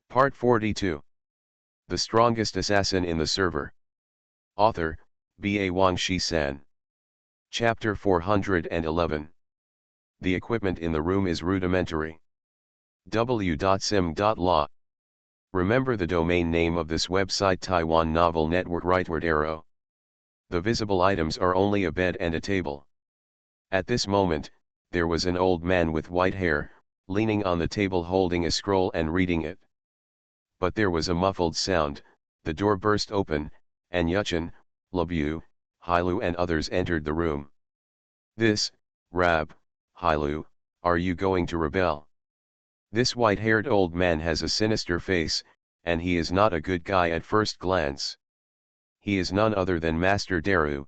Part 42. The Strongest Assassin in the Server. Author, B.A. Wang Shi-san. Chapter 411. The equipment in the room is rudimentary. w.sim.la. Remember the domain name of this website: Taiwan Novel Network. Rightward arrow. The visible items are only a bed and a table. At this moment, there was an old man with white hair, leaning on the table holding a scroll and reading it. But there was a muffled sound, the door burst open, and Yuchen, Labu, Hailu and others entered the room. This, Rab, Hailu, are you going to rebel? This white-haired old man has a sinister face, and he is not a good guy at first glance. He is none other than Master Daru.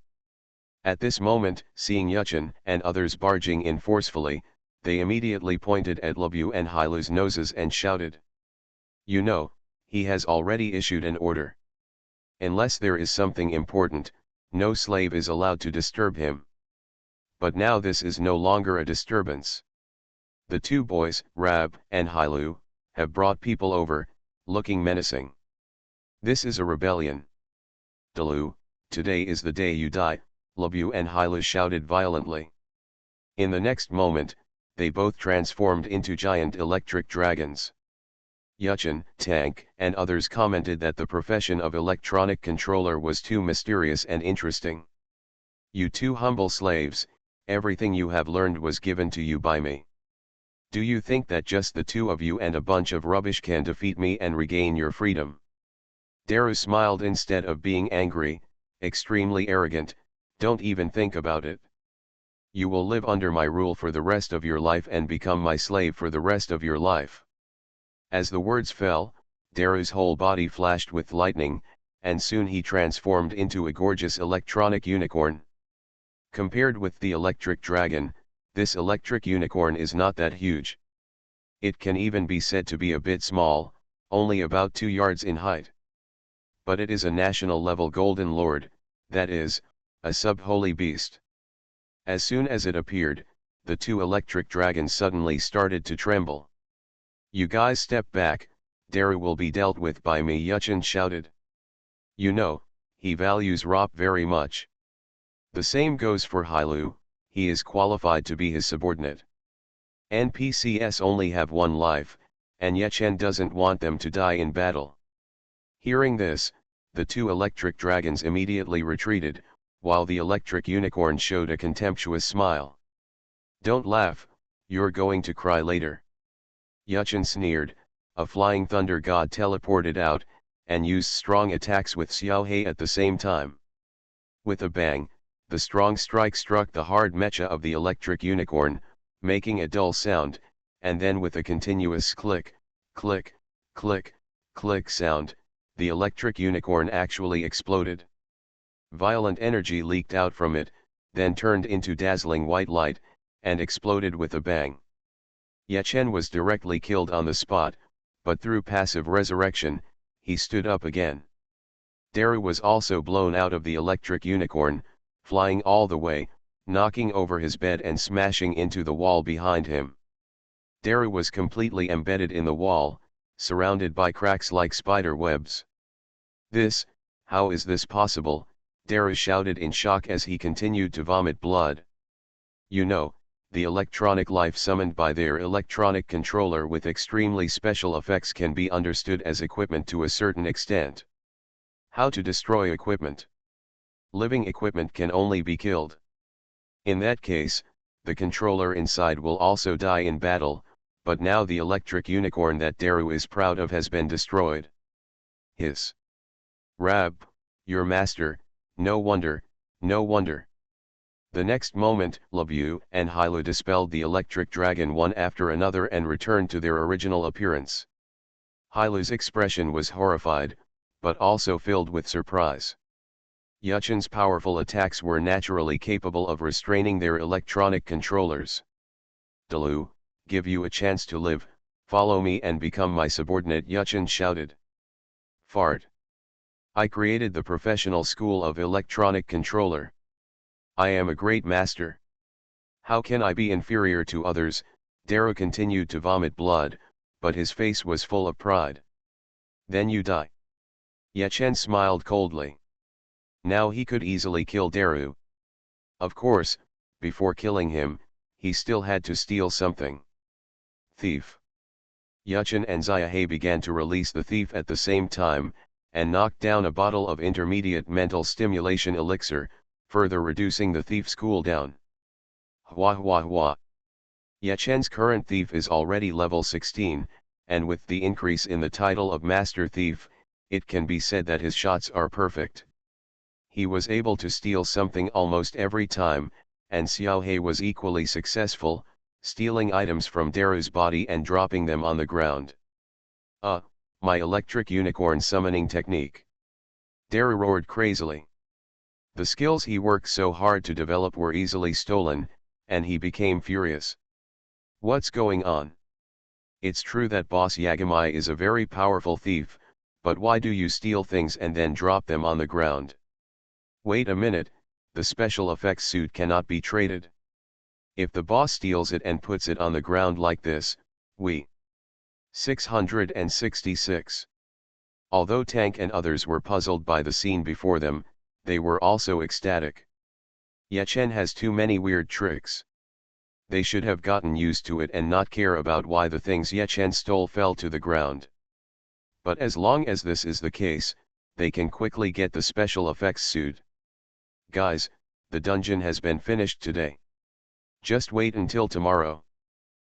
At this moment, seeing Yuchen and others barging in forcefully, they immediately pointed at Labu and Hailu's noses and shouted. You know, he has already issued an order. Unless there is something important, no slave is allowed to disturb him. But now this is no longer a disturbance. The two boys, Rab and Hailu, have brought people over, looking menacing. This is a rebellion. Dalu, today is the day you die, Labu and Hailu shouted violently. In the next moment, they both transformed into giant electric dragons. Yuchen, Tank, and others commented that the profession of electronic controller was too mysterious and interesting. You two humble slaves, everything you have learned was given to you by me. Do you think that just the two of you and a bunch of rubbish can defeat me and regain your freedom? Daru smiled instead of being angry, extremely arrogant. Don't even think about it. You will live under my rule for the rest of your life and become my slave for the rest of your life. As the words fell, Daru's whole body flashed with lightning, and soon he transformed into a gorgeous electronic unicorn. Compared with the electric dragon, this electric unicorn is not that huge. It can even be said to be a bit small, only about 2 yards in height. But it is a national-level golden lord, that is, a sub-holy beast. As soon as it appeared, the two electric dragons suddenly started to tremble. You guys step back, Daru will be dealt with by me, Yuchen shouted. You know, he values Rop very much. The same goes for Hailu, he is qualified to be his subordinate. NPCs only have one life, and Yuchen doesn't want them to die in battle. Hearing this, the two electric dragons immediately retreated, while the electric unicorn showed a contemptuous smile. Don't laugh, you're going to cry later. Yuchen sneered. A flying thunder god teleported out, and used strong attacks with Xiaohei at the same time. With a bang, the strong strike struck the hard mecha of the electric unicorn, making a dull sound, and then with a continuous click, click, click, click sound, the electric unicorn actually exploded. Violent energy leaked out from it, then turned into dazzling white light, and exploded with a bang. Yuchen was directly killed on the spot, but through passive resurrection, he stood up again. Daru was also blown out of the electric unicorn, flying all the way, knocking over his bed and smashing into the wall behind him. Daru was completely embedded in the wall, surrounded by cracks like spider webs. How is this possible? Daru shouted in shock as he continued to vomit blood. You know, the electronic life summoned by their electronic controller with extremely special effects can be understood as equipment to a certain extent. How to destroy equipment? Living equipment can only be killed. In that case, the controller inside will also die in battle, but now the electric unicorn that Daru is proud of has been destroyed. Hiss. Rab, your master, no wonder, no wonder. The next moment, Labu and Hailu dispelled the electric dragon one after another and returned to their original appearance. Hailu's expression was horrified, but also filled with surprise. Yuchen's powerful attacks were naturally capable of restraining their electronic controllers. Dalu, give you a chance to live, follow me and become my subordinate, Yuchen shouted. Fart. I created the professional school of electronic controller. I am a great master. How can I be inferior to others? Daru continued to vomit blood, but his face was full of pride. Then you die. Ye Chen smiled coldly. Now he could easily kill Daru. Of course, before killing him, he still had to steal something. Thief. Ye Chen and Xiaohe began to release the thief at the same time, and knocked down a bottle of intermediate mental stimulation elixir, further reducing the thief's cooldown. Hua hua hua. Ye Chen's current thief is already level 16, and with the increase in the title of Master Thief, it can be said that his shots are perfect. He was able to steal something almost every time, and Xiaohe was equally successful, stealing items from Daru's body and dropping them on the ground. My electric unicorn summoning technique. Daru roared crazily. The skills he worked so hard to develop were easily stolen, and he became furious. What's going on? It's true that Boss Yagamai is a very powerful thief, but why do you steal things and then drop them on the ground? Wait a minute, the special effects suit cannot be traded. If the boss steals it and puts it on the ground like this, we 666. Although Tank and others were puzzled by the scene before them, they were also ecstatic. Ye Chen has too many weird tricks. They should have gotten used to it and not care about why the things Ye Chen stole fell to the ground. But as long as this is the case, they can quickly get the special effects suit. Guys, the dungeon has been finished today. Just wait until tomorrow.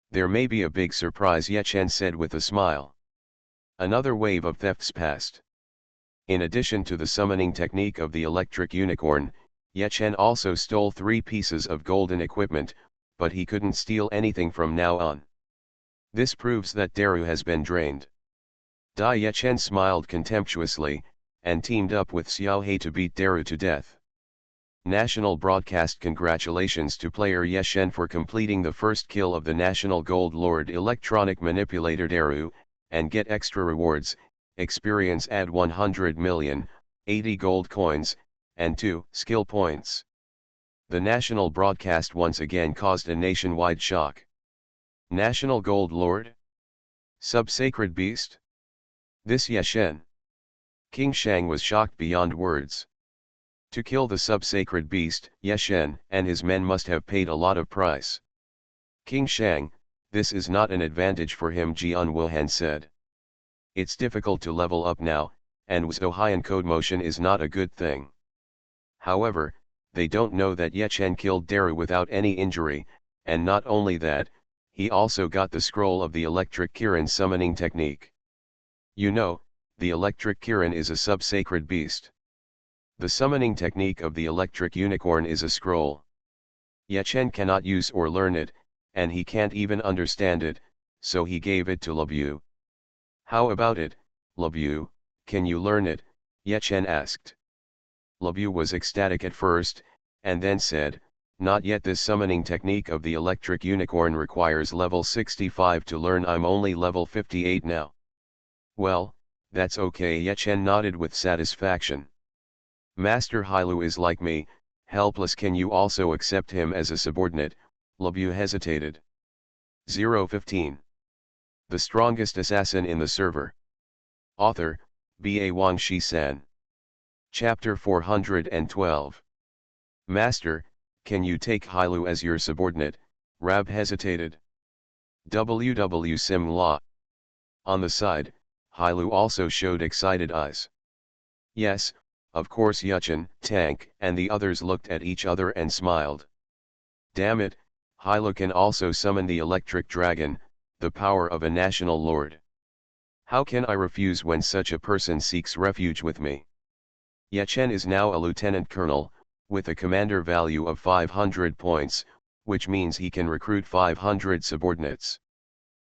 There may be a big surprise, Ye Chen said with a smile. Another wave of thefts passed. In addition to the summoning technique of the electric unicorn, Ye Chen also stole 3 pieces of golden equipment, but he couldn't steal anything from now on. This proves that Daru has been drained. Ye Chen smiled contemptuously, and teamed up with Xiaohe to beat Daru to death. National broadcast congratulations to player Ye Chen for completing the first kill of the National Gold Lord electronic manipulator Daru, and get extra rewards, experience add 100 million, 80 gold coins, and 2 skill points. The national broadcast once again caused a nationwide shock. National Gold Lord? Sub-Sacred Beast? This Ye Chen? King Shang was shocked beyond words. To kill the sub-sacred beast, Ye Chen and his men must have paid a lot of price. King Shang, this is not an advantage for him, Jian Wuhan said. It's difficult to level up now, and Zhouhian code motion is not a good thing. However, they don't know that Ye Chen killed Daru without any injury, and not only that, he also got the scroll of the electric Kirin summoning technique. You know, the electric Kirin is a sub-sacred beast. The summoning technique of the electric unicorn is a scroll. Ye Chen cannot use or learn it, and he can't even understand it, so he gave it to Lebu. How about it, Lebu, can you learn it? Ye Chen asked. Lebu was ecstatic at first, and then said, not yet. This summoning technique of the electric unicorn requires level 65 to learn. I'm only level 58 now. Well, that's okay, Ye Chen nodded with satisfaction. Master Hailu is like me, helpless. Can you also accept him as a subordinate? Lebu hesitated. 015. The strongest assassin in the server. Author, B.A. Wang Shi-san. Chapter 412. Master, can you take Hailu as your subordinate? Rab hesitated. WW Sim La. On the side, Hailu also showed excited eyes. Yes, of course. Ye Chen, Tank, and the others looked at each other and smiled. Damn it, Hailu can also summon the electric dragon, the power of a national lord. How can I refuse when such a person seeks refuge with me? Ye Chen is now a lieutenant colonel, with a commander value of 500 points, which means he can recruit 500 subordinates.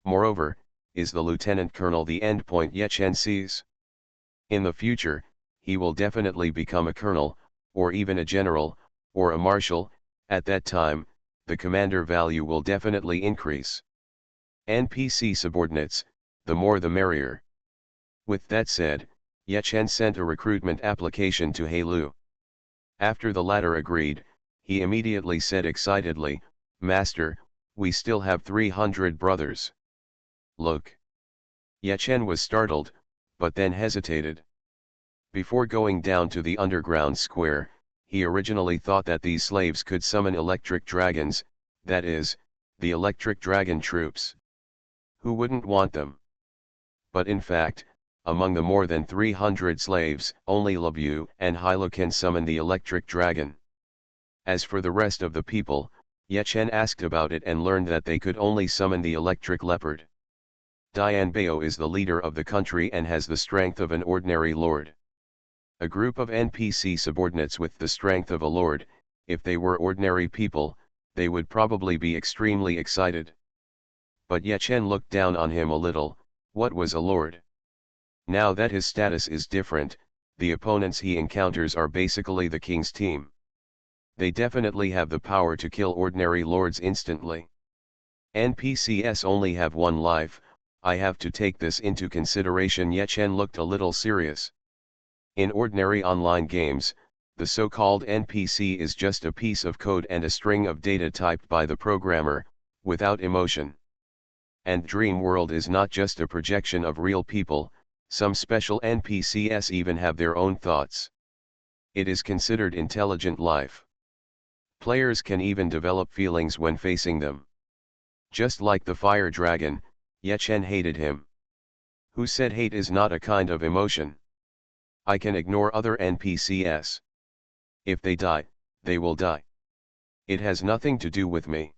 Moreover, is the lieutenant colonel the endpoint Ye Chen sees? In the future, he will definitely become a colonel, or even a general, or a marshal. At that time, the commander value will definitely increase. NPC subordinates, the more the merrier. With that said, Ye Chen sent a recruitment application to Hailu. After the latter agreed, he immediately said excitedly, Master, we still have 300 brothers. Look. Ye Chen was startled, but then hesitated. Before going down to the underground square, he originally thought that these slaves could summon electric dragons, that is, the electric dragon troops. Who wouldn't want them? But in fact, among the more than 300 slaves, only Labu and Hilo can summon the electric dragon. As for the rest of the people, Yechen asked about it and learned that they could only summon the electric leopard. Dianbao is the leader of the country and has the strength of an ordinary lord. A group of NPC subordinates with the strength of a lord, if they were ordinary people, they would probably be extremely excited. But Yechen looked down on him a little. What was a lord? Now that his status is different, the opponents he encounters are basically the king's team. They definitely have the power to kill ordinary lords instantly. NPCs only have one life, I have to take this into consideration. Yechen looked a little serious. In ordinary online games, the so-called NPC is just a piece of code and a string of data typed by the programmer, without emotion. And Dream World is not just a projection of real people, some special NPCs even have their own thoughts. It is considered intelligent life. Players can even develop feelings when facing them. Just like the fire dragon, Yechen hated him. Who said hate is not a kind of emotion? I can ignore other NPCs. If they die, they will die. It has nothing to do with me.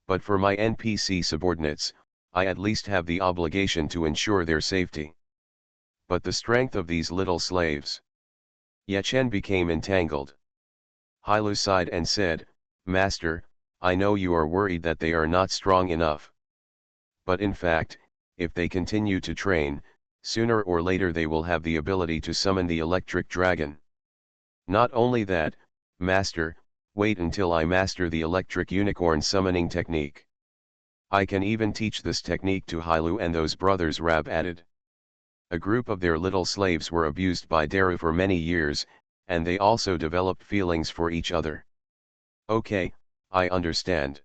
But for my NPC subordinates, I at least have the obligation to ensure their safety. But the strength of these little slaves. Yechen became entangled. Hilo sighed and said, Master, I know you are worried that they are not strong enough. But in fact, if they continue to train, sooner or later they will have the ability to summon the electric dragon. Not only that, Master, wait until I master the electric unicorn summoning technique. I can even teach this technique to Hilo and those brothers, Rab added. A group of their little slaves were abused by Daru for many years, and they also developed feelings for each other. Okay, I understand.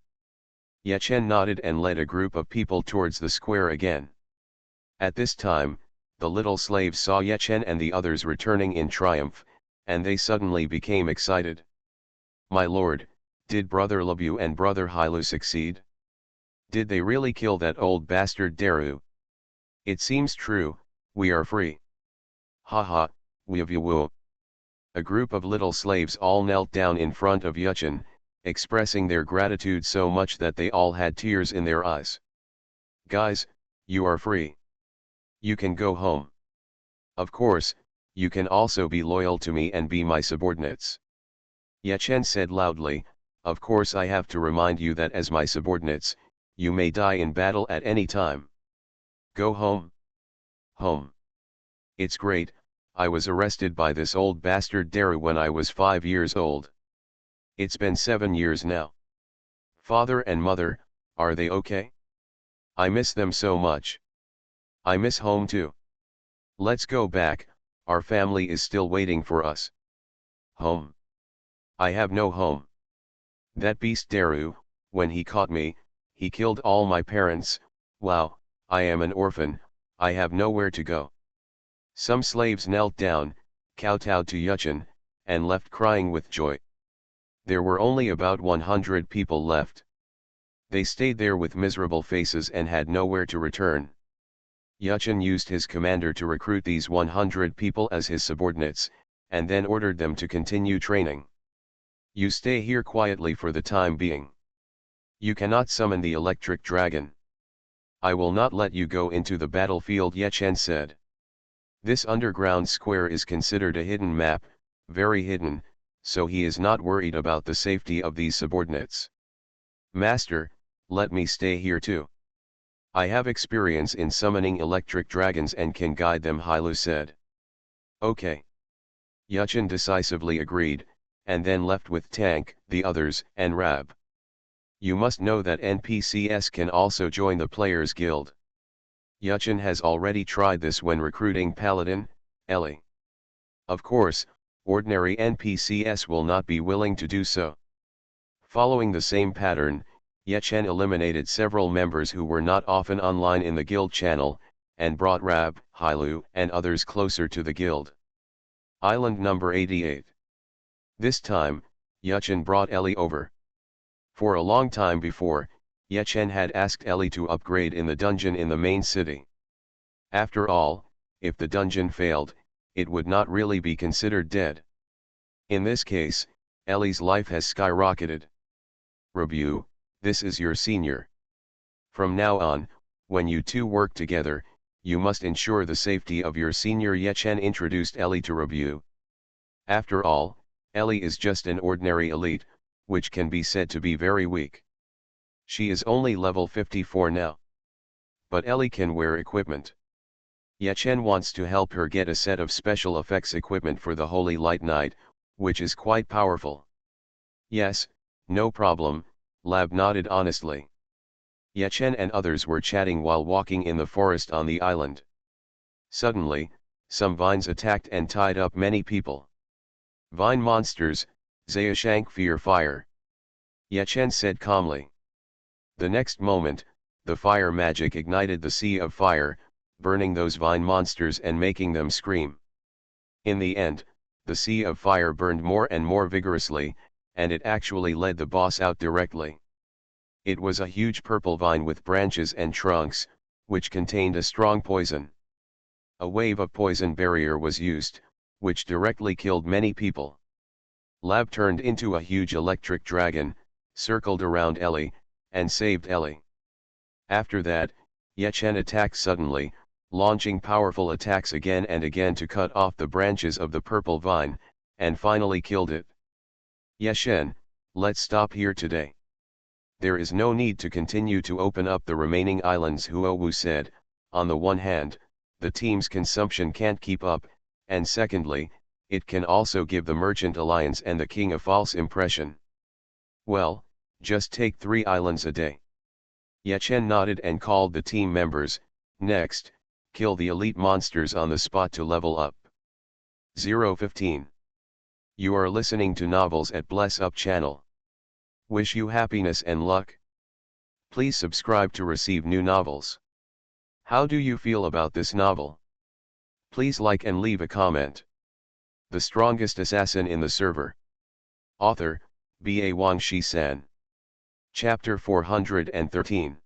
Yechen nodded and led a group of people towards the square again. At this time, the little slaves saw Yechen and the others returning in triumph, and they suddenly became excited. My lord, did Brother Labu and Brother Hilo succeed? Did they really kill that old bastard Daru? It seems true, we are free. Haha, woo. A group of little slaves all knelt down in front of Yechen, expressing their gratitude so much that they all had tears in their eyes. Guys, you are free. You can go home. Of course, you can also be loyal to me and be my subordinates. Yechen said loudly, of course I have to remind you that as my subordinates, you may die in battle at any time. Go home. Home. It's great, I was arrested by this old bastard Daru when I was 5 years old. It's been 7 years now. Father and mother, are they okay? I miss them so much. I miss home too. Let's go back, our family is still waiting for us. Home. I have no home. That beast Daru, when he caught me, he killed all my parents. Wow, I am an orphan, I have nowhere to go. Some slaves knelt down, kowtowed to Yechen, and left crying with joy. There were only about 100 people left. They stayed there with miserable faces and had nowhere to return. Yechen used his commander to recruit these 100 people as his subordinates, and then ordered them to continue training. You stay here quietly for the time being. You cannot summon the electric dragon. I will not let you go into the battlefield, Yechen said. This underground square is considered a hidden map, very hidden, so he is not worried about the safety of these subordinates. Master, let me stay here too. I have experience in summoning electric dragons and can guide them, Hilo said. Okay. Yechen decisively agreed, and then left with Tank, the others, and Rab. You must know that NPCs can also join the Players Guild. Yechen has already tried this when recruiting Paladin, Ellie. Of course, ordinary NPCs will not be willing to do so. Following the same pattern, Yechen eliminated several members who were not often online in the guild channel, and brought Rab, Hailu, and others closer to the guild. Island number 88. This time, Yechen brought Ellie over. For a long time before, Yechen had asked Ellie to upgrade in the dungeon in the main city. After all, if the dungeon failed, it would not really be considered dead. In this case, Ellie's life has skyrocketed. Review, this is your senior. From now on, when you two work together, you must ensure the safety of your senior. Yechen introduced Ellie to Review. After all, Ellie is just an ordinary elite, which can be said to be very weak. She is only level 54 now. But Ellie can wear equipment. Yechen wants to help her get a set of special effects equipment for the Holy Light Knight, which is quite powerful. Yes, no problem, Lab nodded honestly. Yechen and others were chatting while walking in the forest on the island. Suddenly, some vines attacked and tied up many people. Vine monsters, Zayashank fear fire. Yechen said calmly. The next moment, the fire magic ignited the sea of fire, burning those vine monsters and making them scream. In the end, the sea of fire burned more and more vigorously, and it actually led the boss out directly. It was a huge purple vine with branches and trunks, which contained a strong poison. A wave of poison barrier was used, which directly killed many people. Lab turned into a huge electric dragon, circled around Ellie, and saved Ellie. After that, Yechen attacked suddenly, launching powerful attacks again and again to cut off the branches of the purple vine, and finally killed it. Yechen, let's stop here today. There is no need to continue to open up the remaining islands, Huowu said. On the one hand, the team's consumption can't keep up, and secondly, it can also give the Merchant Alliance and the King a false impression. Well, just take 3 islands a day. Yechen nodded and called the team members. Next, kill the elite monsters on the spot to level up. 015. You are listening to Novels at Bless Up channel. Wish you happiness and luck. Please subscribe to receive new novels. How do you feel about this novel? Please like and leave a comment. The strongest assassin in the server. Author, B.A. Wang Shi-san. Chapter 413.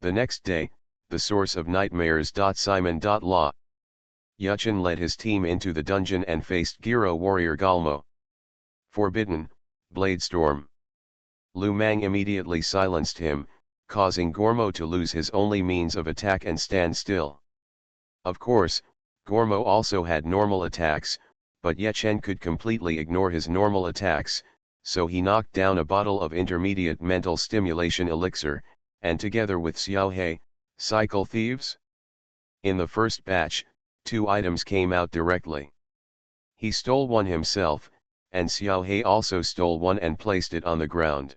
The next day, the source of nightmares. Simon.law. Yechen led his team into the dungeon and faced Giro warrior Galmo. Forbidden, Bladestorm. Lu Mang immediately silenced him, causing Gormo to lose his only means of attack and stand still. Of course, Gormo also had normal attacks, but Yechen could completely ignore his normal attacks, so he knocked down a bottle of intermediate mental stimulation elixir, and together with Xiaohei, cycle thieves. In the first batch, 2 items came out directly. He stole one himself, and Xiaohei also stole one and placed it on the ground.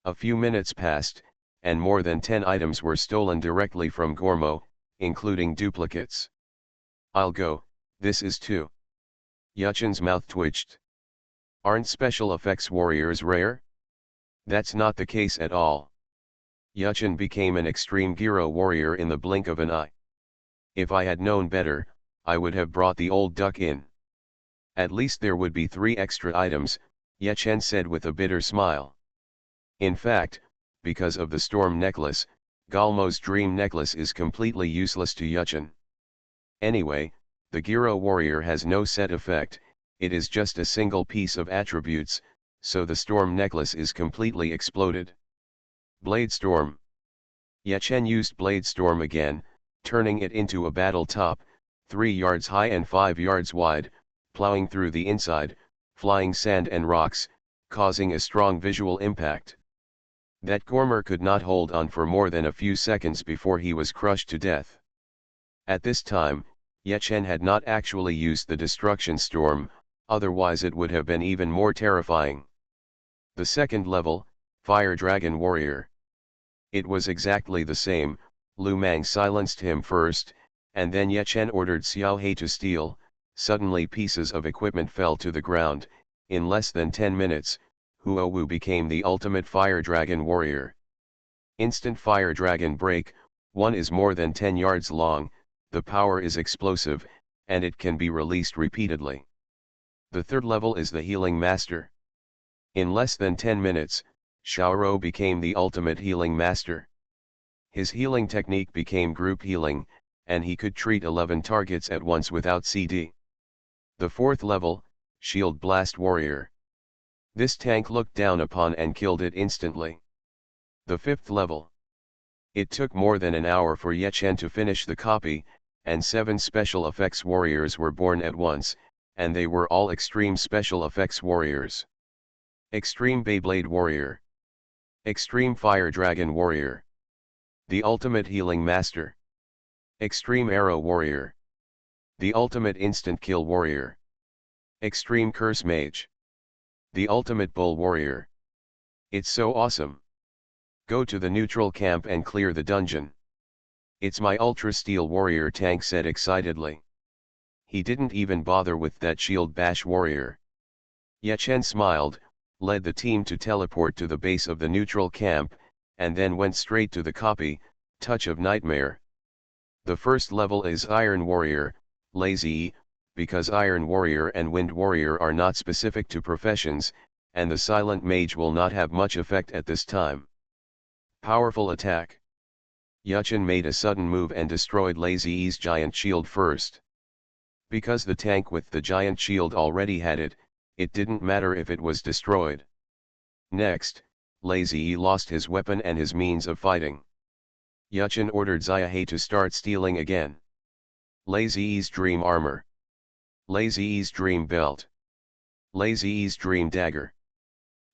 A few minutes passed, and more than 10 items were stolen directly from Gormo, including duplicates. I'll go, this is 2. Yechen's mouth twitched. Aren't special effects warriors rare? That's not the case at all. Yechen became an extreme Giro warrior in the blink of an eye. If I had known better, I would have brought the old duck in. At least there would be 3 extra items, Yechen said with a bitter smile. In fact, because of the storm necklace, Galmo's dream necklace is completely useless to Yechen. Anyway, the Giro warrior has no set effect, it is just a single piece of attributes, so the storm necklace is completely exploded. Bladestorm. Yechen used Bladestorm again, turning it into a battle top, 3 yards high and 5 yards wide, plowing through the inside, flying sand and rocks, causing a strong visual impact. That Gormer could not hold on for more than a few seconds before he was crushed to death. At this time, Yechen had not actually used the Destruction Storm, otherwise it would have been even more terrifying. The second level, Fire Dragon Warrior. It was exactly the same. Lu Mang silenced him first, and then Yechen ordered Xiaohei to steal. Suddenly pieces of equipment fell to the ground. In less than 10 minutes, Huowu became the ultimate Fire Dragon Warrior. Instant Fire Dragon Break, one is more than 10 yards long, the power is explosive, and it can be released repeatedly. The third level is the Healing Master. In less than 10 minutes, Xiaoro became the ultimate healing master. His healing technique became group healing, and he could treat 11 targets at once without CD. The fourth level, Shield Blast Warrior. This tank looked down upon and killed it instantly. The fifth level. It took more than an hour for Ye Chen to finish the copy, and 7 special effects warriors were born at once, and they were all extreme special effects warriors. Extreme Beyblade Warrior. Extreme Fire Dragon Warrior. The Ultimate Healing Master. Extreme Arrow Warrior. The Ultimate Instant Kill Warrior. Extreme Curse Mage. The Ultimate Bull Warrior. It's so awesome. Go to the neutral camp and clear the dungeon. It's my Ultra Steel Warrior tank said excitedly. He didn't even bother with that Shield Bash Warrior. Ye Chen smiled, led the team to teleport to the base of the neutral camp, and then went straight to the copy, Touch of Nightmare. The first level is Iron Warrior, Lazy, because Iron Warrior and Wind Warrior are not specific to professions, and the Silent Mage will not have much effect at this time. Powerful Attack. Ye Chen made a sudden move and destroyed Lazy's giant shield first. Because the tank with the giant shield already had it, it didn't matter if it was destroyed. Next, Lazy lost his weapon and his means of fighting. Ye Chen ordered Ziahe to start stealing again. Lazy's Dream Armor. Lazy's Dream Belt. Lazy's Dream Dagger.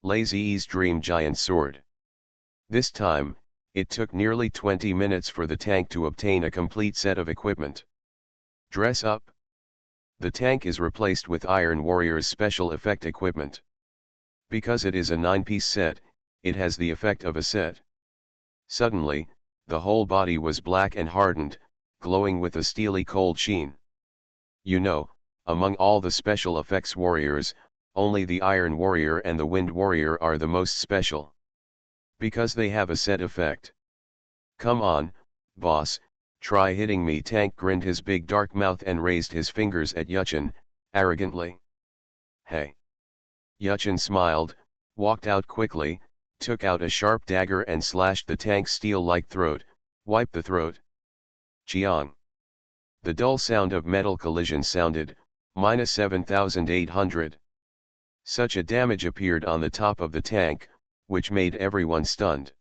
Lazy's Dream Giant Sword. This time, it took nearly 20 minutes for the tank to obtain a complete set of equipment. Dress up. The tank is replaced with Iron Warrior's special effect equipment. Because it is a 9-piece set, it has the effect of a set. Suddenly, the whole body was black and hardened, glowing with a steely cold sheen. You know, among all the special effects warriors, only the Iron Warrior and the Wind Warrior are the most special. Because they have a set effect. Come on, boss, try hitting me. Tank grinned his big dark mouth and raised his fingers at Ye Chen, arrogantly. Hey. Ye Chen smiled, walked out quickly, took out a sharp dagger and slashed the tank's steel-like throat, wiped the throat. Chiang. The dull sound of metal collision sounded, -7,800. Such a damage appeared on the top of the tank, which made everyone stunned.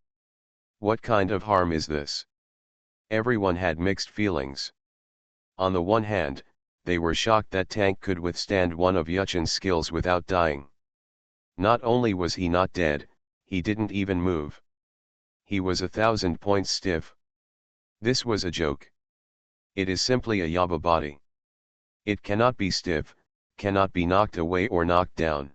What kind of harm is this? Everyone had mixed feelings. On the one hand, they were shocked that tank could withstand one of Ye Chen's skills without dying. Not only was he not dead, he didn't even move. He was 1,000 points stiff. This was a joke. It is simply a Yaba body. It cannot be stiff, cannot be knocked away or knocked down.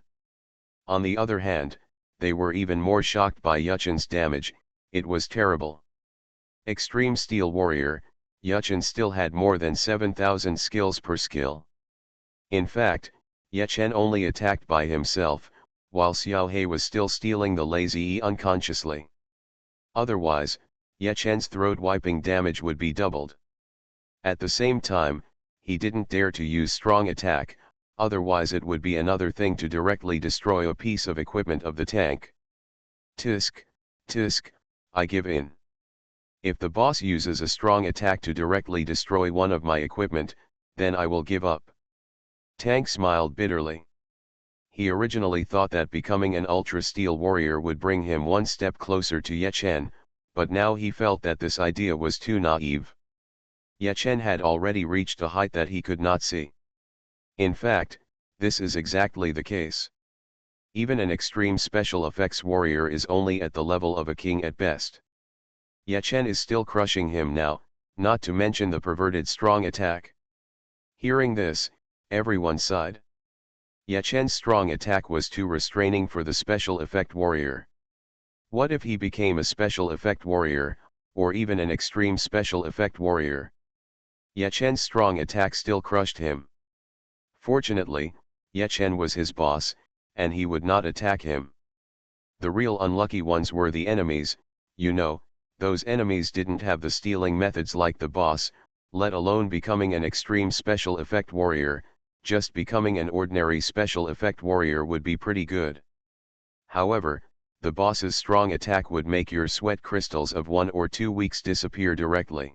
On the other hand, they were even more shocked by Ye Chen's damage. It was terrible. Extreme Steel Warrior, Ye Chen still had more than 7,000 skills per skill. In fact, Ye Chen only attacked by himself, while Xiaohe was still stealing the Lazy unconsciously. Otherwise, Ye Chen's throat-wiping damage would be doubled. At the same time, he didn't dare to use strong attack, otherwise it would be another thing to directly destroy a piece of equipment of the tank. Tisk, tisk, I give in. If the boss uses a strong attack to directly destroy one of my equipment, then I will give up. Tank smiled bitterly. He originally thought that becoming an Ultra Steel Warrior would bring him one step closer to Ye Chen, but now he felt that this idea was too naive. Ye Chen had already reached a height that he could not see. In fact, this is exactly the case. Even an extreme special effects warrior is only at the level of a king at best. Ye Chen is still crushing him now, not to mention the perverted strong attack. Hearing this, everyone sighed. Ye Chen's strong attack was too restraining for the special effect warrior. What if he became a special effect warrior, or even an extreme special effect warrior? Ye Chen's strong attack still crushed him. Fortunately, Ye Chen was his boss, and he would not attack him. The real unlucky ones were the enemies, you know, those enemies didn't have the stealing methods like the boss, let alone becoming an extreme special effect warrior. Just becoming an ordinary special effect warrior would be pretty good. However, the boss's strong attack would make your sweat crystals of 1 or 2 weeks disappear directly.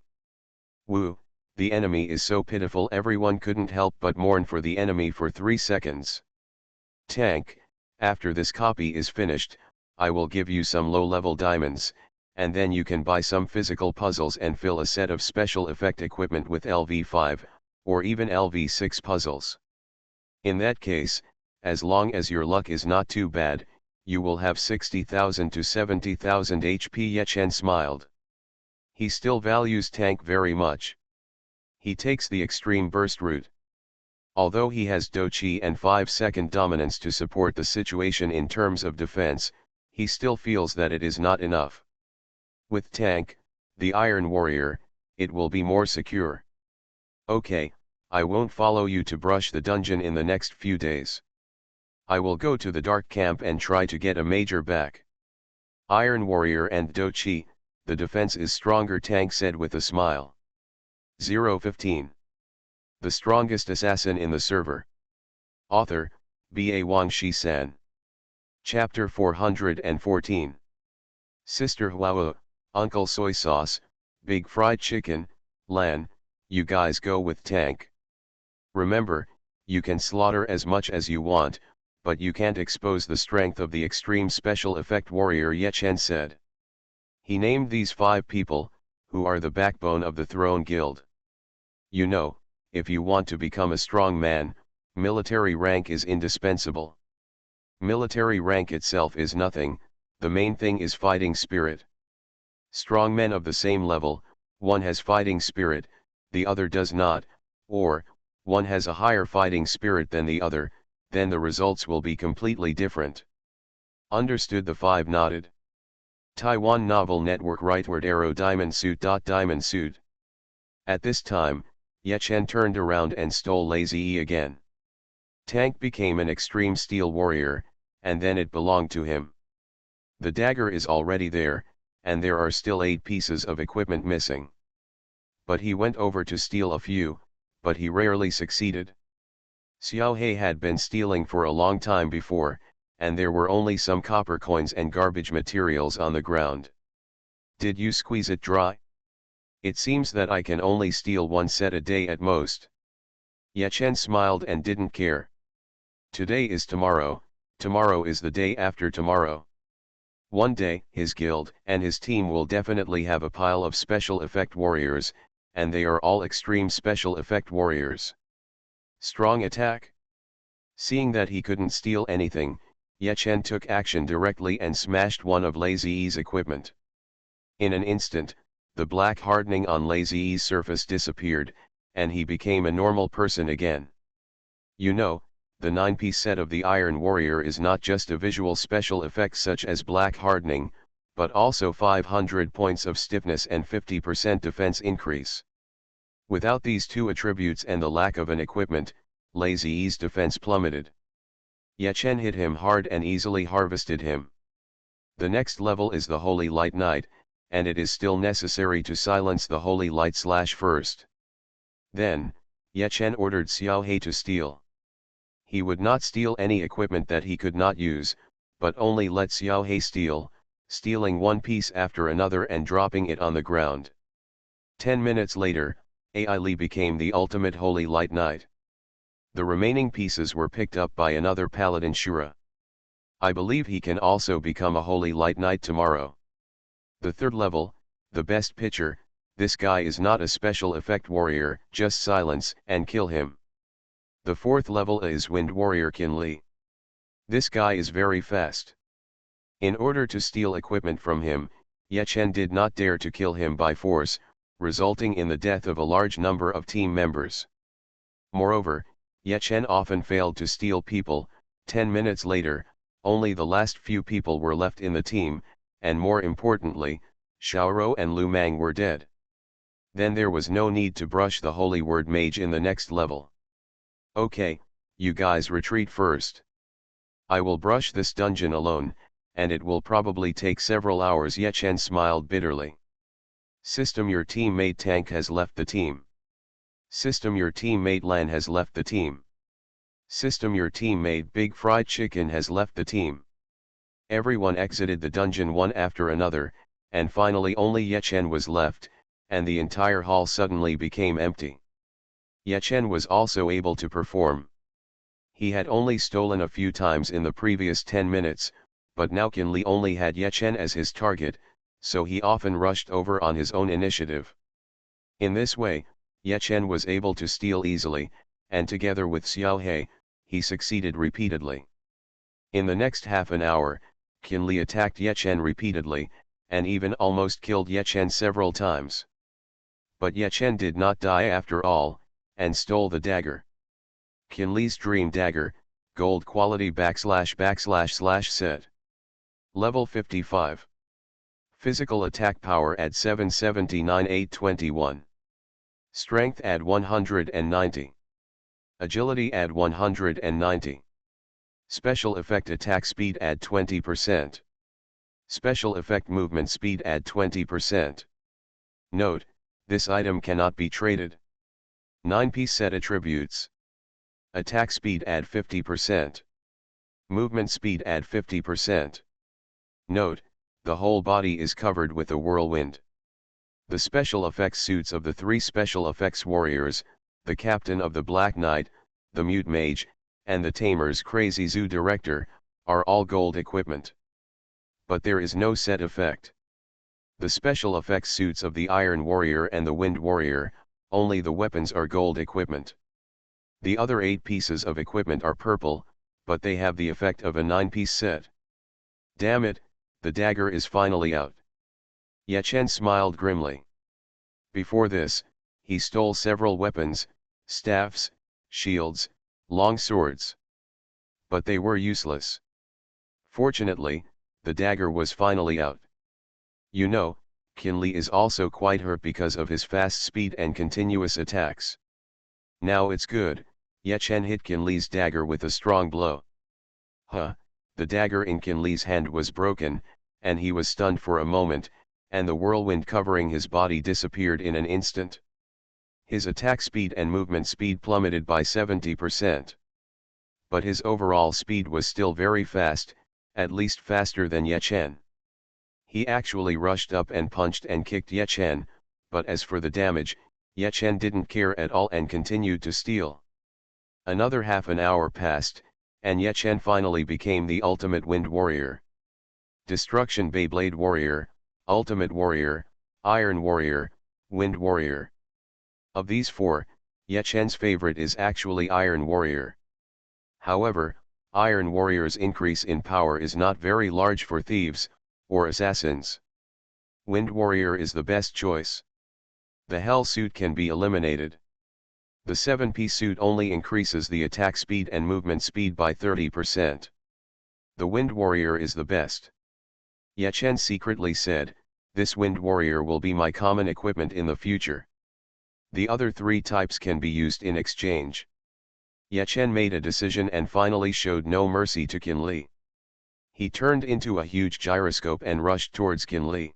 Woo, the enemy is so pitiful everyone couldn't help but mourn for the enemy for 3 seconds. Tank, after this copy is finished, I will give you some low-level diamonds, and then you can buy some physical puzzles and fill a set of special effect equipment with LV5, or even LV6 puzzles. In that case, as long as your luck is not too bad, you will have 60,000 to 70,000 HP. Yechen smiled. He still values tank very much. He takes the extreme burst route. Although he has Dochi and 5-second dominance to support the situation in terms of defense, he still feels that it is not enough. With tank, the Iron Warrior, it will be more secure. Okay, I won't follow you to brush the dungeon in the next few days. I will go to the dark camp and try to get a major back. Iron Warrior and Dochi, the defense is stronger, tank said with a smile. 015. The strongest assassin in the server. Author, B.A. Wang Shi-san. Chapter 414. Sister Huao, Uncle Soy Sauce, Big Fried Chicken, Lan, you guys go with tank. Remember, you can slaughter as much as you want, but you can't expose the strength of the extreme special effect warrior, Yechen said. He named these 5 people, who are the backbone of the Throne Guild. You know, if you want to become a strong man, military rank is indispensable. Military rank itself is nothing, the main thing is fighting spirit. Strong men of the same level, one has fighting spirit, the other does not, or, one has a higher fighting spirit than the other, then the results will be completely different. Understood? The 5 nodded. Taiwan Novel Network rightward arrow diamond suit. At this time, Yechen turned around and stole Lazy E again. Tank became an extreme steel warrior, and then it belonged to him. The dagger is already there, and there are still 8 pieces of equipment missing. But he went over to steal a few, but he rarely succeeded. Xiao He had been stealing for a long time before, and there were only some copper coins and garbage materials on the ground. Did you squeeze it dry? It seems that I can only steal 1 set a day at most. Yechen smiled and didn't care. Today is tomorrow, tomorrow is the day after tomorrow. One day, his guild and his team will definitely have a pile of special effect warriors, and they are all extreme special effect warriors. Strong attack? Seeing that he couldn't steal anything, Yechen took action directly and smashed one of Lazy E's equipment. In an instant, the black hardening on Lazy E's surface disappeared, and he became a normal person again. You know, the 9-piece set of the Iron Warrior is not just a visual special effect such as black hardening, but also 500 points of stiffness and 50% defense increase. Without these 2 attributes and the lack of an equipment, Lazy E's defense plummeted. Yechen hit him hard and easily harvested him. The next level is the Holy Light Knight, and it is still necessary to silence the Holy Light first. Then, Yechen ordered Xiao He to steal. He would not steal any equipment that he could not use, but only let Xiao He steal, stealing 1 piece after another and dropping it on the ground. 10 minutes later, Ai Li became the ultimate Holy Light Knight. The remaining pieces were picked up by another paladin, Shura. I believe he can also become a Holy Light Knight tomorrow. The 3rd level, the best pitcher, this guy is not a special effect warrior, just silence and kill him. The 4th level is Wind Warrior Qin Li. This guy is very fast. In order to steal equipment from him, Yechen did not dare to kill him by force, resulting in the death of a large number of team members. Moreover, Yechen often failed to steal people. 10 minutes later, only the last few people were left in the team, and more importantly, Xiaoro and Lu Mang were dead. Then there was no need to brush the Holy Word Mage in the next level. Okay, you guys retreat first. I will brush this dungeon alone, and it will probably take several hours. Yechen smiled bitterly. System, your teammate Tank has left the team. System, your teammate Lan has left the team. System, your teammate Big Fried Chicken has left the team. Everyone exited the dungeon one after another, and finally only Yechen was left, and the entire hall suddenly became empty. Yechen was also able to perform. He had only stolen a few times in the previous 10 minutes, but now Qinli only had Yechen as his target, so he often rushed over on his own initiative. In this way, Yechen was able to steal easily, and together with Xiaohe, he succeeded repeatedly. In the next half an hour, Qinli attacked Yechen repeatedly, and even almost killed Yechen several times. But Yechen did not die after all, and stole the dagger. Qinli's Dream Dagger, Gold Quality / Set. Level 55. Physical Attack Power at 779 821. Strength add 190. Agility add 190. Special Effect Attack Speed add 20%. Special Effect Movement Speed add 20%. Note, this item cannot be traded. 9-piece set attributes. Attack Speed add 50%. Movement Speed add 50%. Note, the whole body is covered with a whirlwind. The special effects suits of the 3 special effects warriors, the captain of the Black Knight, the Mute Mage, and the Tamer's Crazy Zoo Director, are all gold equipment. But there is no set effect. The special effects suits of the Iron Warrior and the Wind Warrior, only the weapons are gold equipment. The other 8 pieces of equipment are purple, but they have the effect of a 9-piece set. Damn it, the dagger is finally out. Yechen smiled grimly. Before this, he stole several weapons, staffs, shields, long swords. But they were useless. Fortunately, the dagger was finally out. You know, Qinli is also quite hurt because of his fast speed and continuous attacks. Now it's good, Yechen hit Qinli's dagger with a strong blow. The dagger in Qinli's hand was broken, and he was stunned for a moment, and the whirlwind covering his body disappeared in an instant. His attack speed and movement speed plummeted by 70%. But his overall speed was still very fast, at least faster than Yechen. He actually rushed up and punched and kicked Yechen, but as for the damage, Yechen didn't care at all and continued to steal. Another half an hour passed, and Yechen finally became the ultimate Wind Warrior. Destruction Beyblade Warrior, Ultimate Warrior, Iron Warrior, Wind Warrior. Of these 4, Yechen's favorite is actually Iron Warrior. However, Iron Warrior's increase in power is not very large for thieves, or assassins. Wind Warrior is the best choice. The Hell suit can be eliminated. The 7-piece suit only increases the attack speed and movement speed by 30%. The Wind Warrior is the best. Yechen secretly said, "This Wind Warrior will be my common equipment in the future. The other 3 types can be used in exchange." Yechen made a decision and finally showed no mercy to Qinli. He turned into a huge gyroscope and rushed towards Qinli.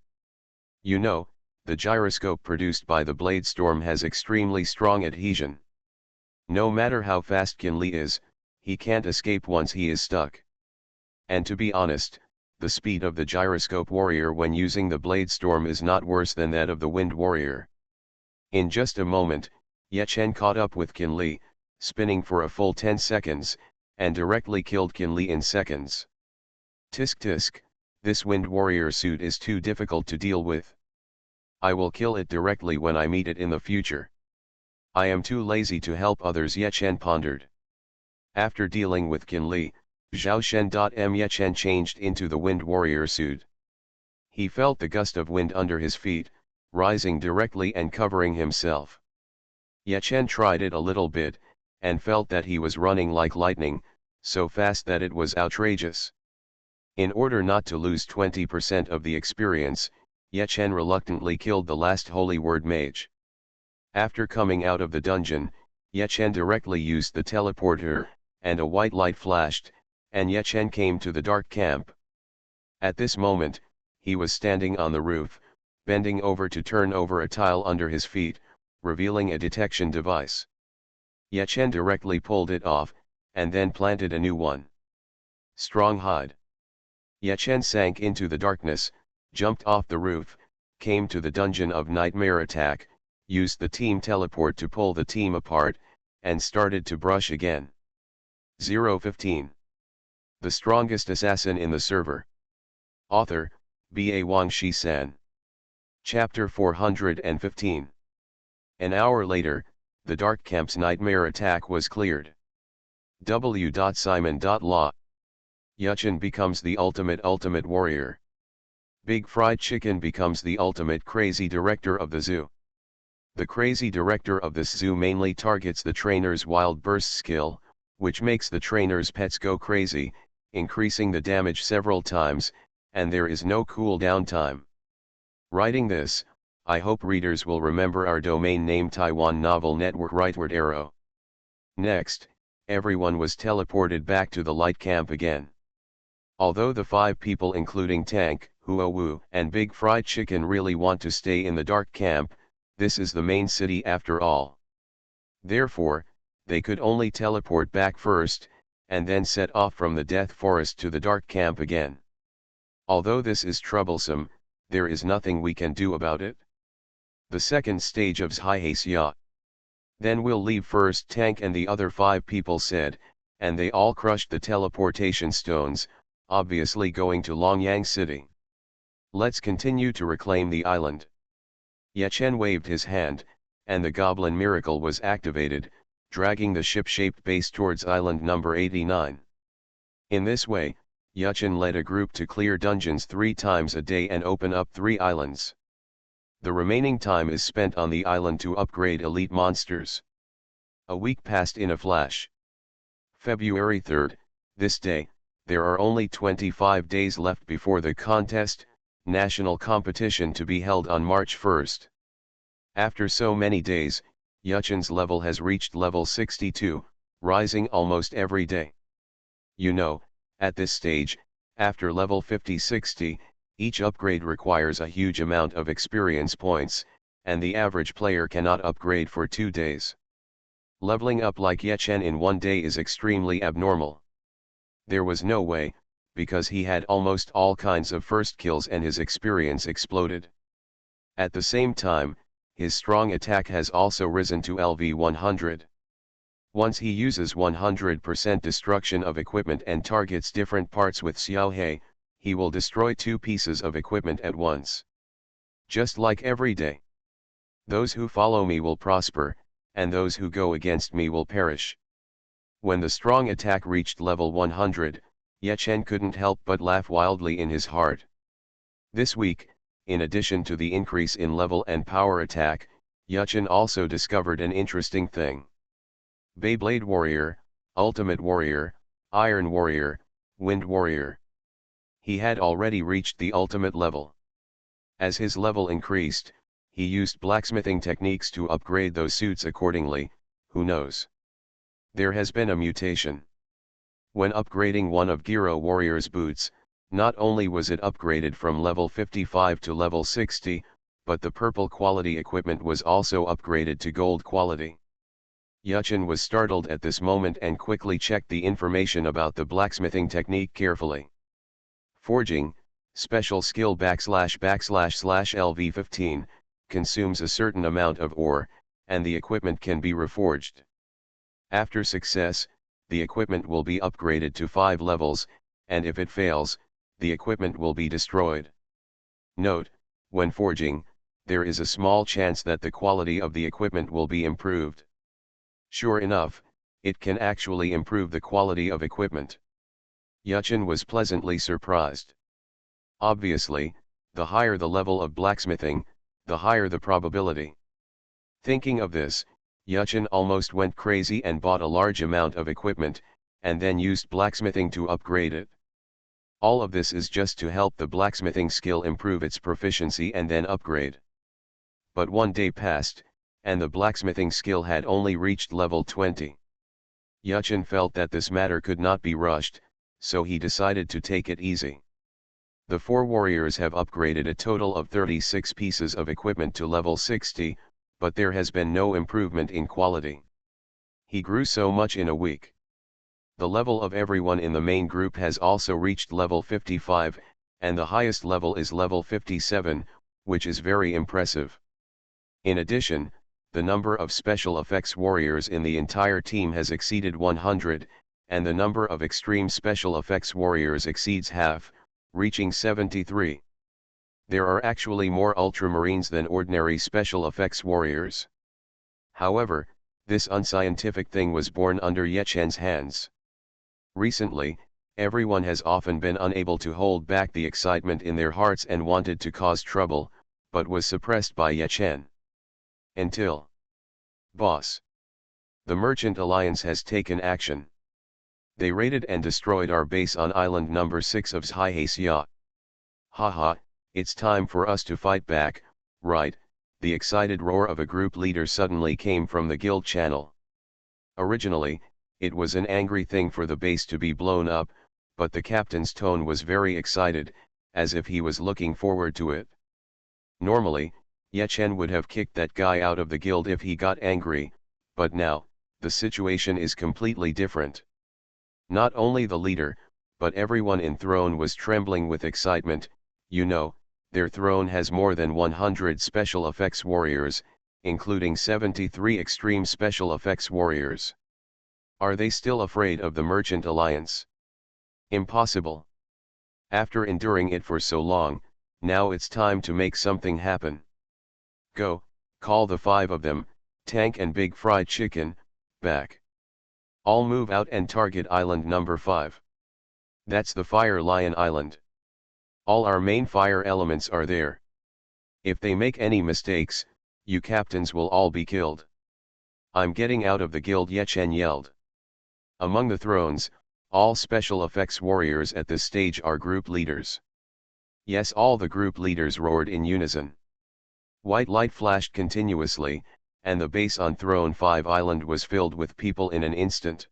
You know, the gyroscope produced by the Blade Storm has extremely strong adhesion. No matter how fast Qinli is, he can't escape once he is stuck. And to be honest, the speed of the Gyroscope Warrior when using the Blade Storm is not worse than that of the Wind Warrior. In just a moment, Yechen caught up with Qinli, spinning for a full 10 seconds, and directly killed Qinli in seconds. Tisk tisk, this Wind Warrior suit is too difficult to deal with. I will kill it directly when I meet it in the future. I am too lazy to help others, Yechen pondered. After dealing with Qinli, Zhaoshen.m Yechen changed into the Wind Warrior suit. He felt the gust of wind under his feet, rising directly and covering himself. Yechen tried it a little bit, and felt that he was running like lightning, so fast that it was outrageous. In order not to lose 20% of the experience, Yechen reluctantly killed the last Holy Word Mage. After coming out of the dungeon, Yechen directly used the teleporter, and a white light flashed, and Yechen came to the dark camp. At this moment, he was standing on the roof, bending over to turn over a tile under his feet, revealing a detection device. Yachen directly pulled it off, and then planted a new one. Strong hide. Yachen sank into the darkness, jumped off the roof, came to the dungeon of Nightmare Attack, used the team teleport to pull the team apart, and started to brush again. 015. The strongest assassin in the server. Author, B.A. Wang Shi-san. Chapter 415. An hour later, the Dark Camp's Nightmare Attack was cleared. W.Simon.law. Yachen becomes the ultimate warrior. Big Fried Chicken becomes the ultimate crazy director of the zoo. The crazy director of this zoo mainly targets the trainer's wild burst skill, which makes the trainer's pets go crazy, increasing the damage several times, and there is no cooldown time. Writing this, I hope readers will remember our domain name Taiwan Novel Network rightward arrow. Next, everyone was teleported back to the light camp again. Although the 5 people including Tank, Huowu, and Big Fried Chicken really want to stay in the dark camp, this is the main city after all. Therefore, they could only teleport back first, and then set off from the Death Forest to the dark camp again. Although this is troublesome, there is nothing we can do about it. The second stage of Zhihasia. Then we'll leave first, Tank and the other 5 people said, and they all crushed the teleportation stones, obviously going to Longyang City. Let's continue to reclaim the island. Yachen waved his hand, and the Goblin Miracle was activated, dragging the ship-shaped base towards island number 89. In this way, Yachen led a group to clear dungeons 3 times a day and open up 3 islands. The remaining time is spent on the island to upgrade elite monsters. A week passed in a flash. February 3rd, this day, there are only 25 days left before the contest, national competition to be held on March 1st. After so many days, Yachen's level has reached level 62, rising almost every day. You know, at this stage, after level 50-60, each upgrade requires a huge amount of experience points, and the average player cannot upgrade for 2 days. Leveling up like Yachen in 1 day is extremely abnormal. There was no way, because he had almost all kinds of first kills and his experience exploded. At the same time, his strong attack has also risen to LV 100. Once he uses 100% destruction of equipment and targets different parts with Xiaohei, he will destroy 2 pieces of equipment at once. Just like every day. Those who follow me will prosper, and those who go against me will perish. When the strong attack reached level 100, Yachen couldn't help but laugh wildly in his heart. This week, in addition to the increase in level and power attack, Yachen also discovered an interesting thing. Beyblade Warrior, Ultimate Warrior, Iron Warrior, Wind Warrior. He had already reached the ultimate level. As his level increased, he used blacksmithing techniques to upgrade those suits accordingly, who knows? There has been a mutation. When upgrading one of Giro Warrior's boots, not only was it upgraded from level 55 to level 60, but the purple quality equipment was also upgraded to gold quality. Yachen was startled at this moment and quickly checked the information about the blacksmithing technique carefully. Forging, special skill / LV15, consumes a certain amount of ore, and the equipment can be reforged. After success, the equipment will be upgraded to 5 levels, and if it fails, the equipment will be destroyed. Note, when forging, there is a small chance that the quality of the equipment will be improved. Sure enough, it can actually improve the quality of equipment. Yachen was pleasantly surprised. Obviously, the higher the level of blacksmithing, the higher the probability. Thinking of this, Yachen almost went crazy and bought a large amount of equipment, and then used blacksmithing to upgrade it. All of this is just to help the blacksmithing skill improve its proficiency and then upgrade. But 1 day passed, and the blacksmithing skill had only reached level 20. Yachen felt that this matter could not be rushed, so he decided to take it easy. The 4 warriors have upgraded a total of 36 pieces of equipment to level 60, but there has been no improvement in quality. He grew so much in a week. The level of everyone in the main group has also reached level 55, and the highest level is level 57, which is very impressive. In addition, the number of special effects warriors in the entire team has exceeded 100, and the number of extreme special effects warriors exceeds half, reaching 73. There are actually more ultramarines than ordinary special effects warriors. However, this unscientific thing was born under Yechen's hands. Recently, everyone has often been unable to hold back the excitement in their hearts and wanted to cause trouble, but was suppressed by Yechen. Until Boss. The Merchant Alliance has taken action. They raided and destroyed our base on island number 6 of Zhaihasia. Haha, it's time for us to fight back, right? The excited roar of a group leader suddenly came from the guild channel. Originally, it was an angry thing for the base to be blown up, but the captain's tone was very excited, as if he was looking forward to it. Normally, Yechen would have kicked that guy out of the guild if he got angry, but now, the situation is completely different. Not only the leader, but everyone in Throne was trembling with excitement. You know, their throne has more than 100 special effects warriors, including 73 extreme special effects warriors. Are they still afraid of the Merchant Alliance? Impossible. After enduring it for so long, now it's time to make something happen. Go, call the 5 of them, Tank and Big Fried Chicken, back. All move out and target island number 5. That's the Fire Lion Island. All our main fire elements are there. If they make any mistakes, you captains will all be killed. I'm getting out of the guild, Yechen yelled. Among the thrones, all special effects warriors at this stage are group leaders. Yes, all the group leaders roared in unison. White light flashed continuously, and the base on Throne 5 Island was filled with people in an instant.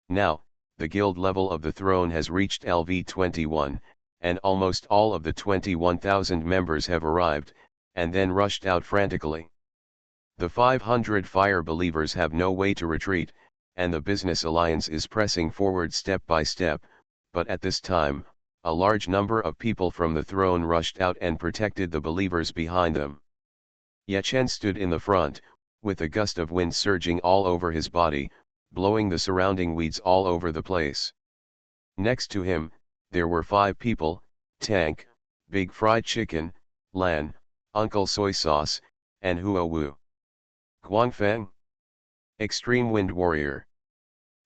Now, the guild level of the throne has reached LV21, and almost all of the 21,000 members have arrived, and then rushed out frantically. The 500 fire believers have no way to retreat, and the business alliance is pressing forward step by step, but at this time, a large number of people from the throne rushed out and protected the believers behind them. Yechen stood in the front, with a gust of wind surging all over his body, blowing the surrounding weeds all over the place. Next to him, there were 5 people, Tank, Big Fried Chicken, Lan, Uncle Soy Sauce, and Huo Wu. Guangfeng? Extreme Wind Warrior.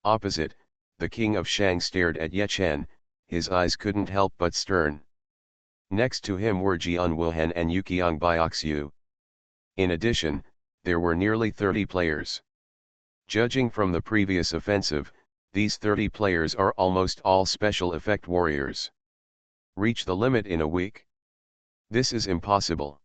Opposite, the King of Shang stared at Yechen, his eyes couldn't help but stern. Next to him were Jian Wuhan and Yuqiang Bioxu. In addition, there were nearly 30 players. Judging from the previous offensive, these 30 players are almost all special effect warriors. Reach the limit in a week? This is impossible.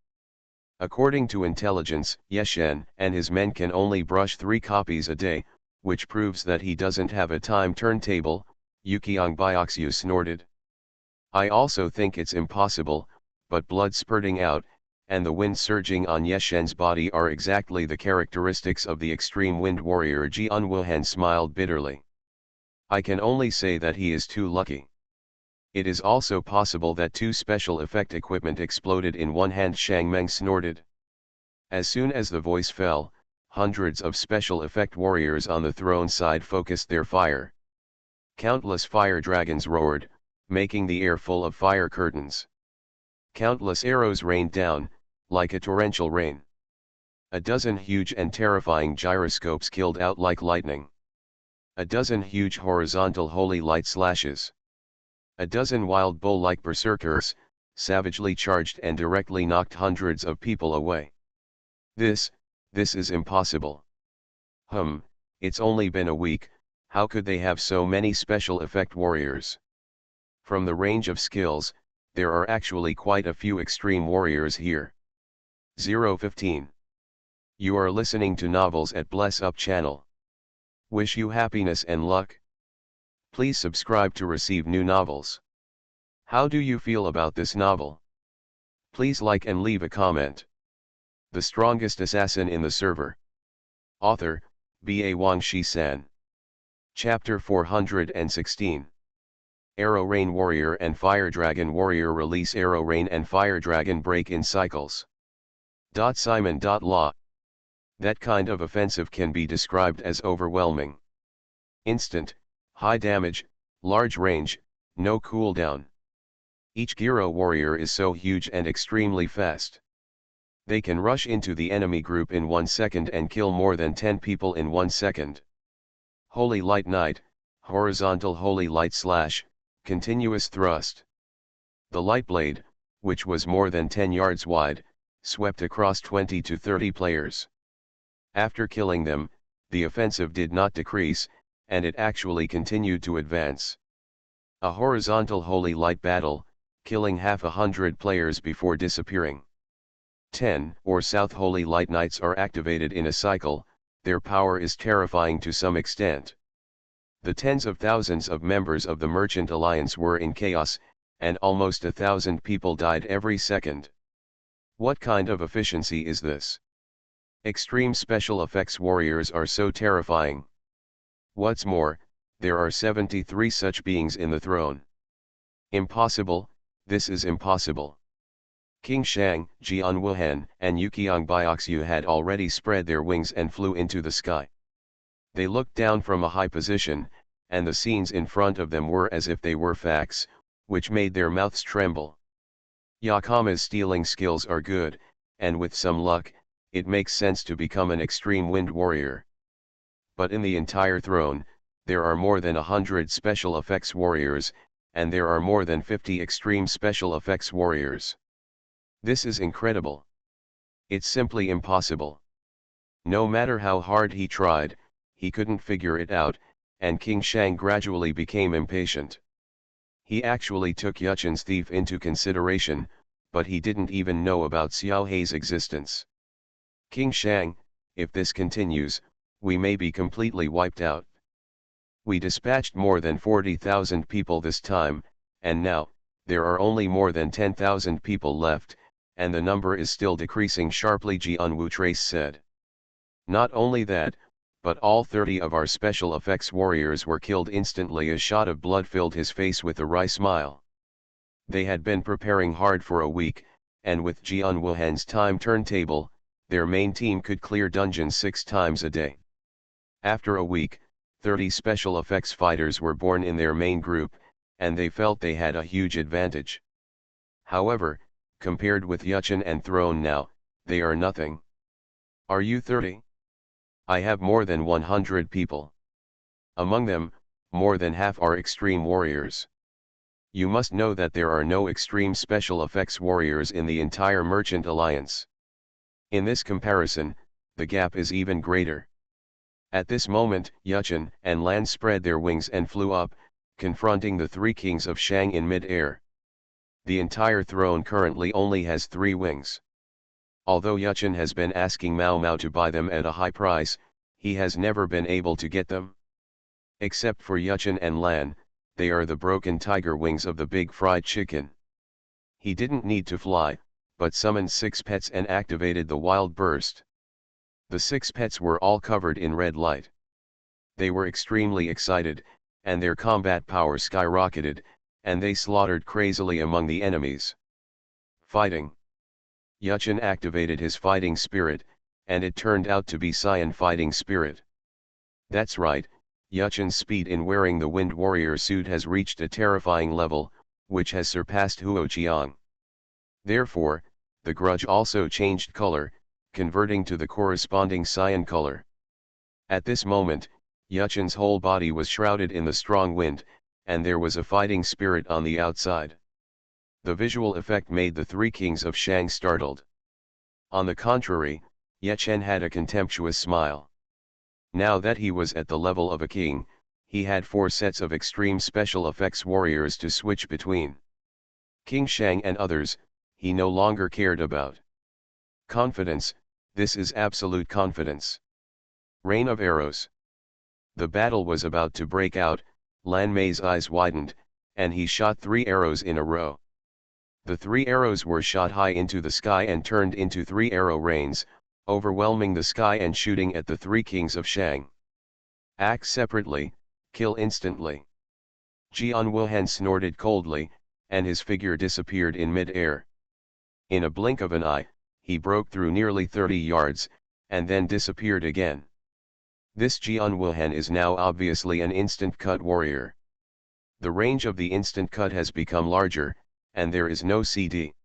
According to intelligence, Yechen and his men can only brush 3 copies a day, which proves that he doesn't have a time turntable, Yuqiang Bioxu snorted. I also think it's impossible, but blood spurting out, and the wind surging on Yeshen's body are exactly the characteristics of the extreme wind warrior. Jian Wuhan smiled bitterly. I can only say that he is too lucky. It is also possible that 2 special effect equipment exploded in one hand. Shang Meng snorted. As soon as the voice fell, hundreds of special effect warriors on the throne side focused their fire. Countless fire dragons roared, making the air full of fire curtains. Countless arrows rained down, like a torrential rain. A dozen huge and terrifying gyroscopes killed out like lightning. A dozen huge horizontal holy light slashes. A dozen wild bull-like berserkers, savagely charged and directly knocked hundreds of people away. This is impossible. It's only been a week, how could they have so many special effect warriors? From the range of skills, there are actually quite a few extreme warriors here. 015. You are listening to Novels at Bless Up channel. Wish you happiness and luck. Please subscribe to receive new novels. How do you feel about this novel? Please like and leave a comment. The strongest assassin in the server. Author, B.A. Wang Shi-san. Chapter 416. Arrow Rain Warrior and Fire Dragon Warrior release. Arrow Rain and Fire Dragon break in cycles. Simon. Law. That kind of offensive can be described as overwhelming. Instant, high damage, large range, no cooldown. Each Gyro warrior is so huge and extremely fast. They can rush into the enemy group in 1 second and kill more than 10 people in 1 second. Holy Light Knight, horizontal Holy Light slash, continuous thrust. The light blade, which was more than 10 yards wide, swept across 20 to 30 players. After killing them, the offensive did not decrease, and it actually continued to advance. A horizontal Holy Light battle, killing 100 players before disappearing. 10 or South Holy Light Knights are activated in a cycle. Their power is terrifying to some extent. The tens of thousands of members of the Merchant Alliance were in chaos, and almost 1,000 people died every second. What kind of efficiency is this? Extreme special effects warriors are so terrifying. What's more, there are 73 such beings in the throne. Impossible, this is impossible. King Shang, Jian Wuhan, and Yuqiang Bioxu had already spread their wings and flew into the sky. They looked down from a high position, and the scenes in front of them were as if they were facts, which made their mouths tremble. Yakama's stealing skills are good, and with some luck, it makes sense to become an extreme wind warrior. But in the entire throne, there are more than 100 special effects warriors, and there are more than 50 extreme special effects warriors. This is incredible. It's simply impossible. No matter how hard he tried, he couldn't figure it out, and King Shang gradually became impatient. He actually took Yuchen's thief into consideration, but he didn't even know about Xiao Hei's existence. King Shang, if this continues, we may be completely wiped out. We dispatched more than 40,000 people this time, and now, there are only more than 10,000 people left, and the number is still decreasing sharply, Jian Wu Trace said. Not only that, but all 30 of our special effects warriors were killed instantly. A shot of blood filled his face with a wry smile. They had been preparing hard for a week, and with Jian Wuhan's time turntable, their main team could clear dungeons 6 times a day. After a week, 30 special effects fighters were born in their main group, and they felt they had a huge advantage. However, compared with Yuchen and Throne now, they are nothing. Are you 30? I have more than 100 people. Among them, more than half are extreme warriors. You must know that there are no extreme special effects warriors in the entire Merchant Alliance. In this comparison, the gap is even greater. At this moment, Yuchen and Lan spread their wings and flew up, confronting the 3 kings of Shang in mid-air. The entire throne currently only has 3 wings. Although Yuchen has been asking Mao Mao to buy them at a high price, he has never been able to get them. Except for Yuchen and Lan, they are the broken tiger wings of the big fried chicken. He didn't need to fly, but summoned 6 pets and activated the wild burst. The 6 pets were all covered in red light. They were extremely excited, and their combat power skyrocketed, and they slaughtered crazily among the enemies. Fighting. Yuchen activated his fighting spirit, and it turned out to be Cyan fighting spirit. That's right, Yuchen's speed in wearing the Wind Warrior suit has reached a terrifying level, which has surpassed Huo Qiang. Therefore, the grudge also changed color, converting to the corresponding cyan color. At this moment, Yuchen's whole body was shrouded in the strong wind, and there was a fighting spirit on the outside. The visual effect made the 3 kings of Shang startled. On the contrary, Yuchen had a contemptuous smile. Now that he was at the level of a king, he had 4 sets of extreme special effects warriors to switch between. King Shang and others, he no longer cared about. Confidence, this is absolute confidence. Rain of arrows. The battle was about to break out. Lan Mei's eyes widened, and he shot 3 arrows in a row. The 3 arrows were shot high into the sky and turned into 3 arrow rains, overwhelming the sky and shooting at the 3 kings of Shang. Act separately, kill instantly. Jian Wuhan snorted coldly, and his figure disappeared in mid-air. In a blink of an eye, he broke through nearly 30 yards, and then disappeared again. This Jian Wuhan is now obviously an instant cut warrior. The range of the instant cut has become larger, and there is no CD.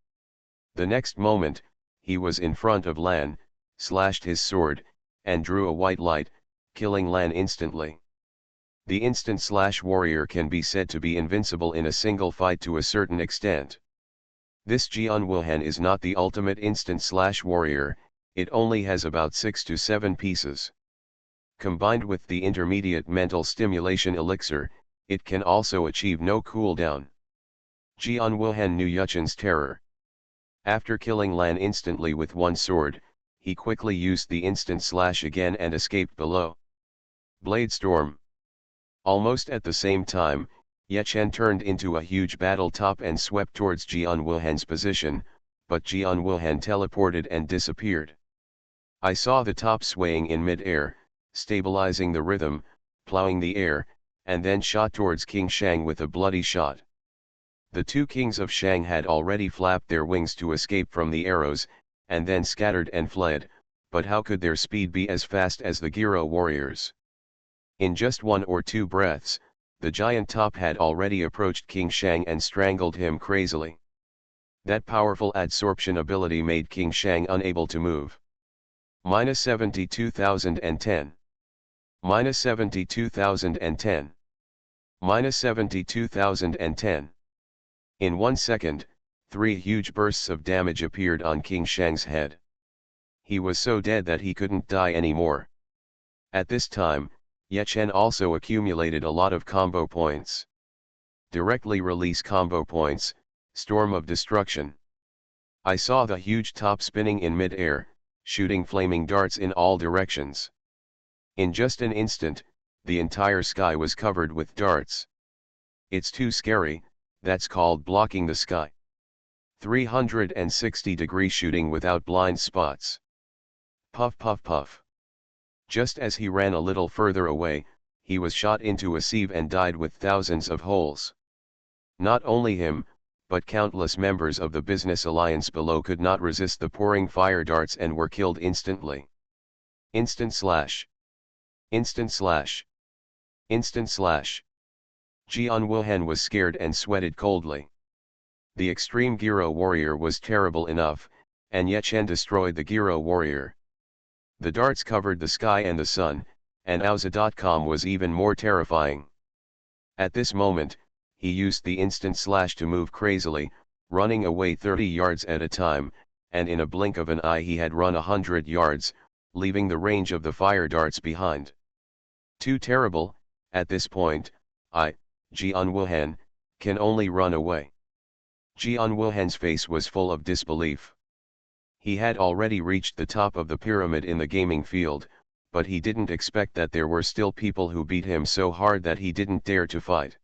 The next moment, he was in front of Lan, slashed his sword, and drew a white light, killing Lan instantly. The instant slash warrior can be said to be invincible in a single fight to a certain extent. This Jian Wuhan is not the ultimate instant slash warrior, it only has about 6 to 7 pieces. Combined with the intermediate mental stimulation elixir, it can also achieve no cooldown. Jian Wuhan knew Yuchen's terror. After killing Lan instantly with one sword, he quickly used the instant slash again and escaped below. Blade Storm. Almost at the same time, Yuchen turned into a huge battle top and swept towards Jian Wuhan's position, but Jian Wuhan teleported and disappeared. I saw the top swaying in mid-air, stabilizing the rhythm, plowing the air, and then shot towards King Shang with a bloody shot. The 2 kings of Shang had already flapped their wings to escape from the arrows, and then scattered and fled, but how could their speed be as fast as the Giro warriors? In just 1 or 2 breaths, the giant top had already approached King Shang and strangled him crazily. That powerful adsorption ability made King Shang unable to move. -72,010. -72,010. -72,010. In 1 second, 3 huge bursts of damage appeared on King Shang's head. He was so dead that he couldn't die anymore. At this time, Yuchen also accumulated a lot of combo points. Directly release combo points, Storm of Destruction. I saw the huge top spinning in mid-air, shooting flaming darts in all directions. In just an instant, the entire sky was covered with darts. It's too scary, that's called blocking the sky. 360-degree shooting without blind spots. Puff puff puff. Just as he ran a little further away, he was shot into a sieve and died with thousands of holes. Not only him, but countless members of the business alliance below could not resist the pouring fire darts and were killed instantly. Instant slash. Instant slash. Instant slash. Jian Wuhan was scared and sweated coldly. The extreme Giro warrior was terrible enough, and Yuchen destroyed the Giro warrior. The darts covered the sky and the sun, and Auza.com was even more terrifying. At this moment, he used the instant slash to move crazily, running away 30 yards at a time, and in a blink of an eye he had run 100 yards, leaving the range of the fire darts behind. Too terrible, at this point, Jian Wuhan, can only run away. Jian Wuhan's face was full of disbelief. He had already reached the top of the pyramid in the gaming field, but he didn't expect that there were still people who beat him so hard that he didn't dare to fight.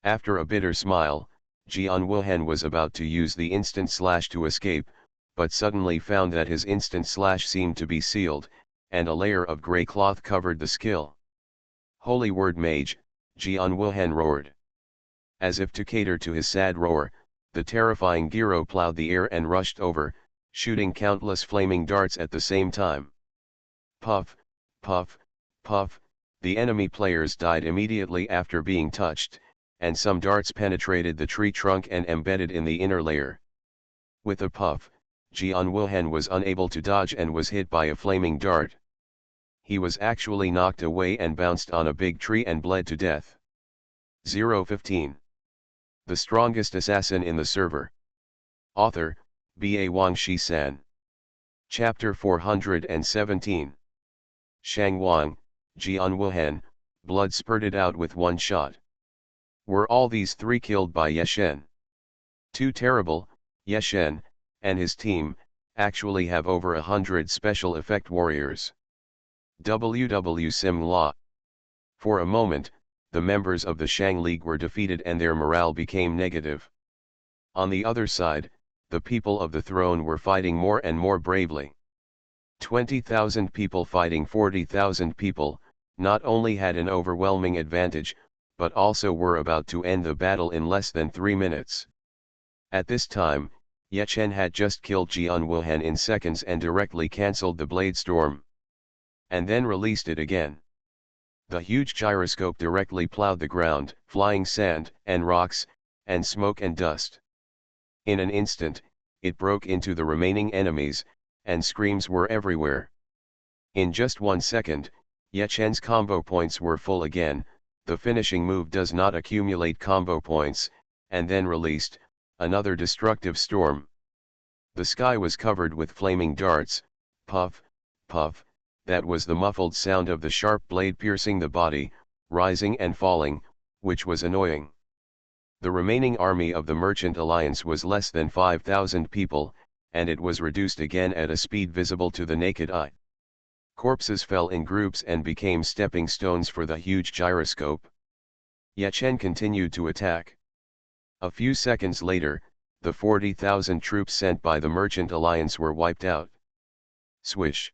After a bitter smile, Jian Wuhan was about to use the instant slash to escape, but suddenly found that his instant slash seemed to be sealed, and a layer of grey cloth covered the skill. Holy word mage, Jian Wuhan roared. As if to cater to his sad roar, the terrifying Giro plowed the air and rushed over, shooting countless flaming darts at the same time. Puff, puff, puff, the enemy players died immediately after being touched, and some darts penetrated the tree trunk and embedded in the inner layer. With a puff, Jian Wuhan was unable to dodge and was hit by a flaming dart. He was actually knocked away and bounced on a big tree and bled to death. 015. The strongest assassin in the server. Author, B.A. Wang Shi-san. Chapter 417. Shang Wang, Jian Wuhan, blood spurted out with one shot. Were all these 3 killed by Yuchen? Too terrible, Yuchen, and his team, actually have over 100 special effect warriors. WW Sim La. For a moment, the members of the Shang League were defeated and their morale became negative. On the other side, the people of the throne were fighting more and more bravely. 20,000 people fighting 40,000 people, not only had an overwhelming advantage, but also were about to end the battle in less than 3 minutes. At this time, Ye Chen had just killed Jian Wuhan in seconds and directly cancelled the Blade Storm. And then released it again. The huge gyroscope directly plowed the ground, flying sand, and rocks, and smoke and dust. In an instant, it broke into the remaining enemies, and screams were everywhere. In just 1 second, Ye Chen's combo points were full again. The finishing move does not accumulate combo points, and then released another destructive storm. The sky was covered with flaming darts, puff, puff, that was the muffled sound of the sharp blade piercing the body, rising and falling, which was annoying. The remaining army of the Merchant Alliance was less than 5,000 people, and it was reduced again at a speed visible to the naked eye. Corpses fell in groups and became stepping stones for the huge gyroscope. Ye Chen continued to attack. A few seconds later, the 40,000 troops sent by the Merchant Alliance were wiped out. Swish!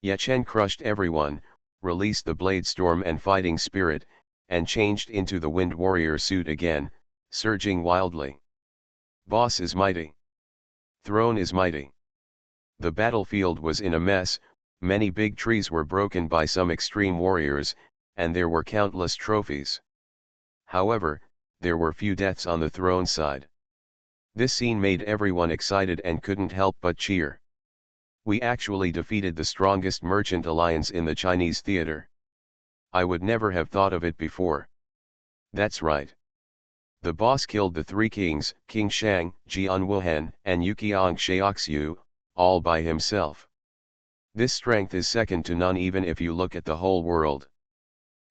Ye Chen crushed everyone, released the Blade Storm and Fighting Spirit, and changed into the Wind Warrior suit again, surging wildly. Boss is mighty. Throne is mighty. The battlefield was in a mess, many big trees were broken by some extreme warriors, and there were countless trophies. However, there were few deaths on the throne side. This scene made everyone excited and couldn't help but cheer. We actually defeated the strongest merchant alliance in the Chinese theater. I would never have thought of it before. That's right. The boss killed the 3 kings, King Shang, Jian Wuhan, and Yuqiang Shaoxiu, all by himself. This strength is second to none even if you look at the whole world.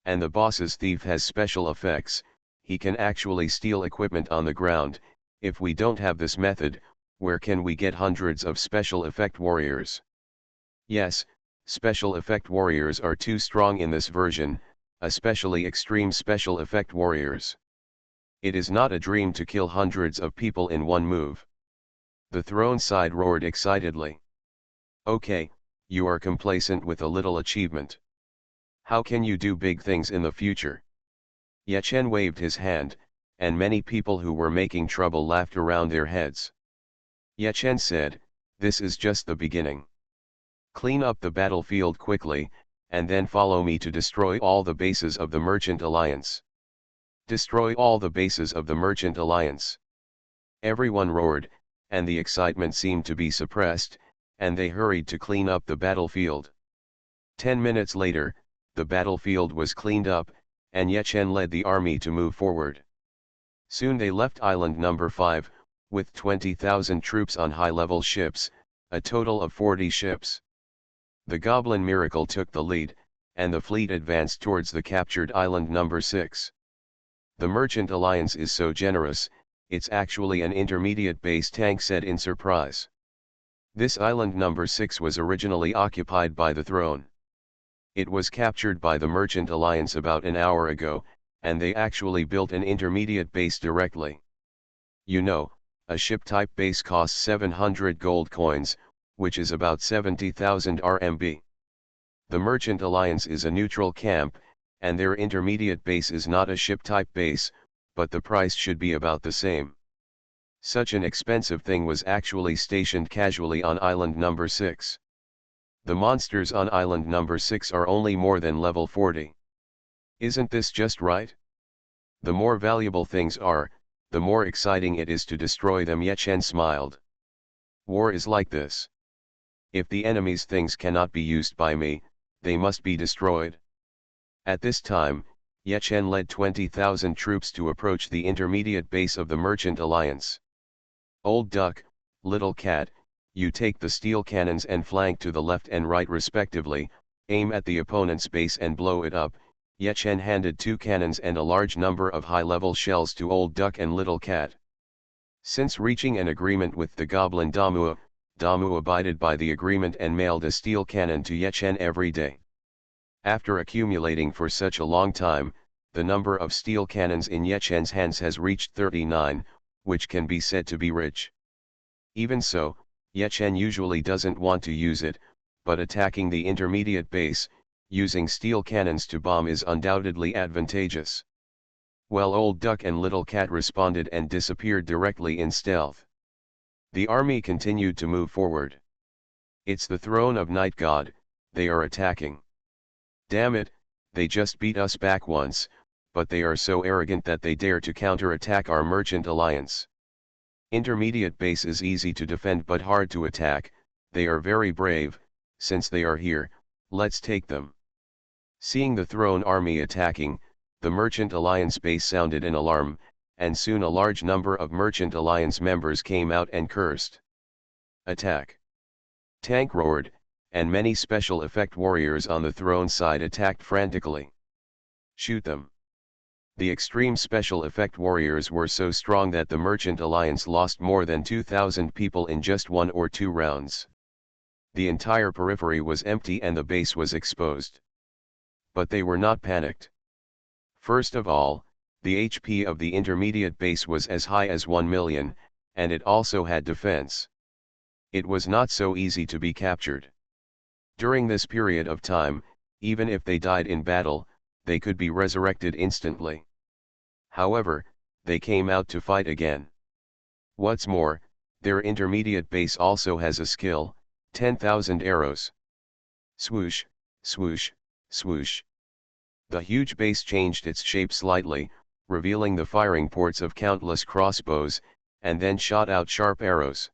And the boss's thief has special effects. He can actually steal equipment on the ground. If we don't have this method, where can we get hundreds of special effect warriors? Yes, special effect warriors are too strong in this version, especially extreme special effect warriors. It is not a dream to kill hundreds of people in one move. The throne side roared excitedly. Okay, you are complacent with a little achievement. How can you do big things in the future? Ye Chen waved his hand, and many people who were making trouble laughed around their heads. Ye Chen said, "This is just the beginning. Clean up the battlefield quickly, and then follow me to destroy all the bases of the Merchant Alliance." Destroy all the bases of the Merchant Alliance. Everyone roared, and the excitement seemed to be suppressed, and they hurried to clean up the battlefield. 10 minutes later, the battlefield was cleaned up, and Ye Chen led the army to move forward. Soon they left island number 5, with 20,000 troops on high-level ships, a total of 40 ships. The Goblin Miracle took the lead, and the fleet advanced towards the captured island number 6. The Merchant Alliance is so generous, it's actually an intermediate base, Tank said in surprise. This island number 6 was originally occupied by the throne. It was captured by the Merchant Alliance about an hour ago, and they actually built an intermediate base directly. You know, a ship-type base costs 700 gold coins, which is about 70,000 RMB. The Merchant Alliance is a neutral camp, and their intermediate base is not a ship-type base, but the price should be about the same. Such an expensive thing was actually stationed casually on island number 6. The monsters on island number 6 are only more than level 40. Isn't this just right? The more valuable things are, the more exciting it is to destroy them. Ye Chen smiled. War is like this. If the enemy's things cannot be used by me, they must be destroyed. At this time, Ye Chen led 20,000 troops to approach the intermediate base of the Merchant Alliance. Old Duck, Little Cat, you take the steel cannons and flank to the left and right respectively, aim at the opponent's base and blow it up. Ye Chen handed 2 cannons and a large number of high-level shells to Old Duck and Little Cat. Since reaching an agreement with the Goblin Damu abided by the agreement and mailed a steel cannon to Ye Chen every day. After accumulating for such a long time, the number of steel cannons in Ye Chen's hands has reached 39, which can be said to be rich. Even so, Ye Chen usually doesn't want to use it, but attacking the intermediate base, using steel cannons to bomb is undoubtedly advantageous. Well, Old Duck and Little Cat responded and disappeared directly in stealth. The army continued to move forward. It's the throne of Night God, they are attacking. Damn it, they just beat us back once, but they are so arrogant that they dare to counterattack our merchant alliance. Intermediate base is easy to defend but hard to attack, they are very brave, since they are here, let's take them. Seeing the throne army attacking, the Merchant Alliance base sounded an alarm, and soon a large number of Merchant Alliance members came out and cursed. Attack! Tank roared, and many special effect warriors on the throne side attacked frantically. Shoot them! The extreme special effect warriors were so strong that the Merchant Alliance lost more than 2,000 people in just 1 or 2 rounds. The entire periphery was empty and the base was exposed. But they were not panicked. First of all, the HP of the intermediate base was as high as 1 million, and it also had defense. It was not so easy to be captured. During this period of time, even if they died in battle, they could be resurrected instantly. However, they came out to fight again. What's more, their intermediate base also has a skill, 10,000 arrows. Swoosh, swoosh, swoosh. The huge base changed its shape slightly, revealing the firing ports of countless crossbows, and then shot out sharp arrows.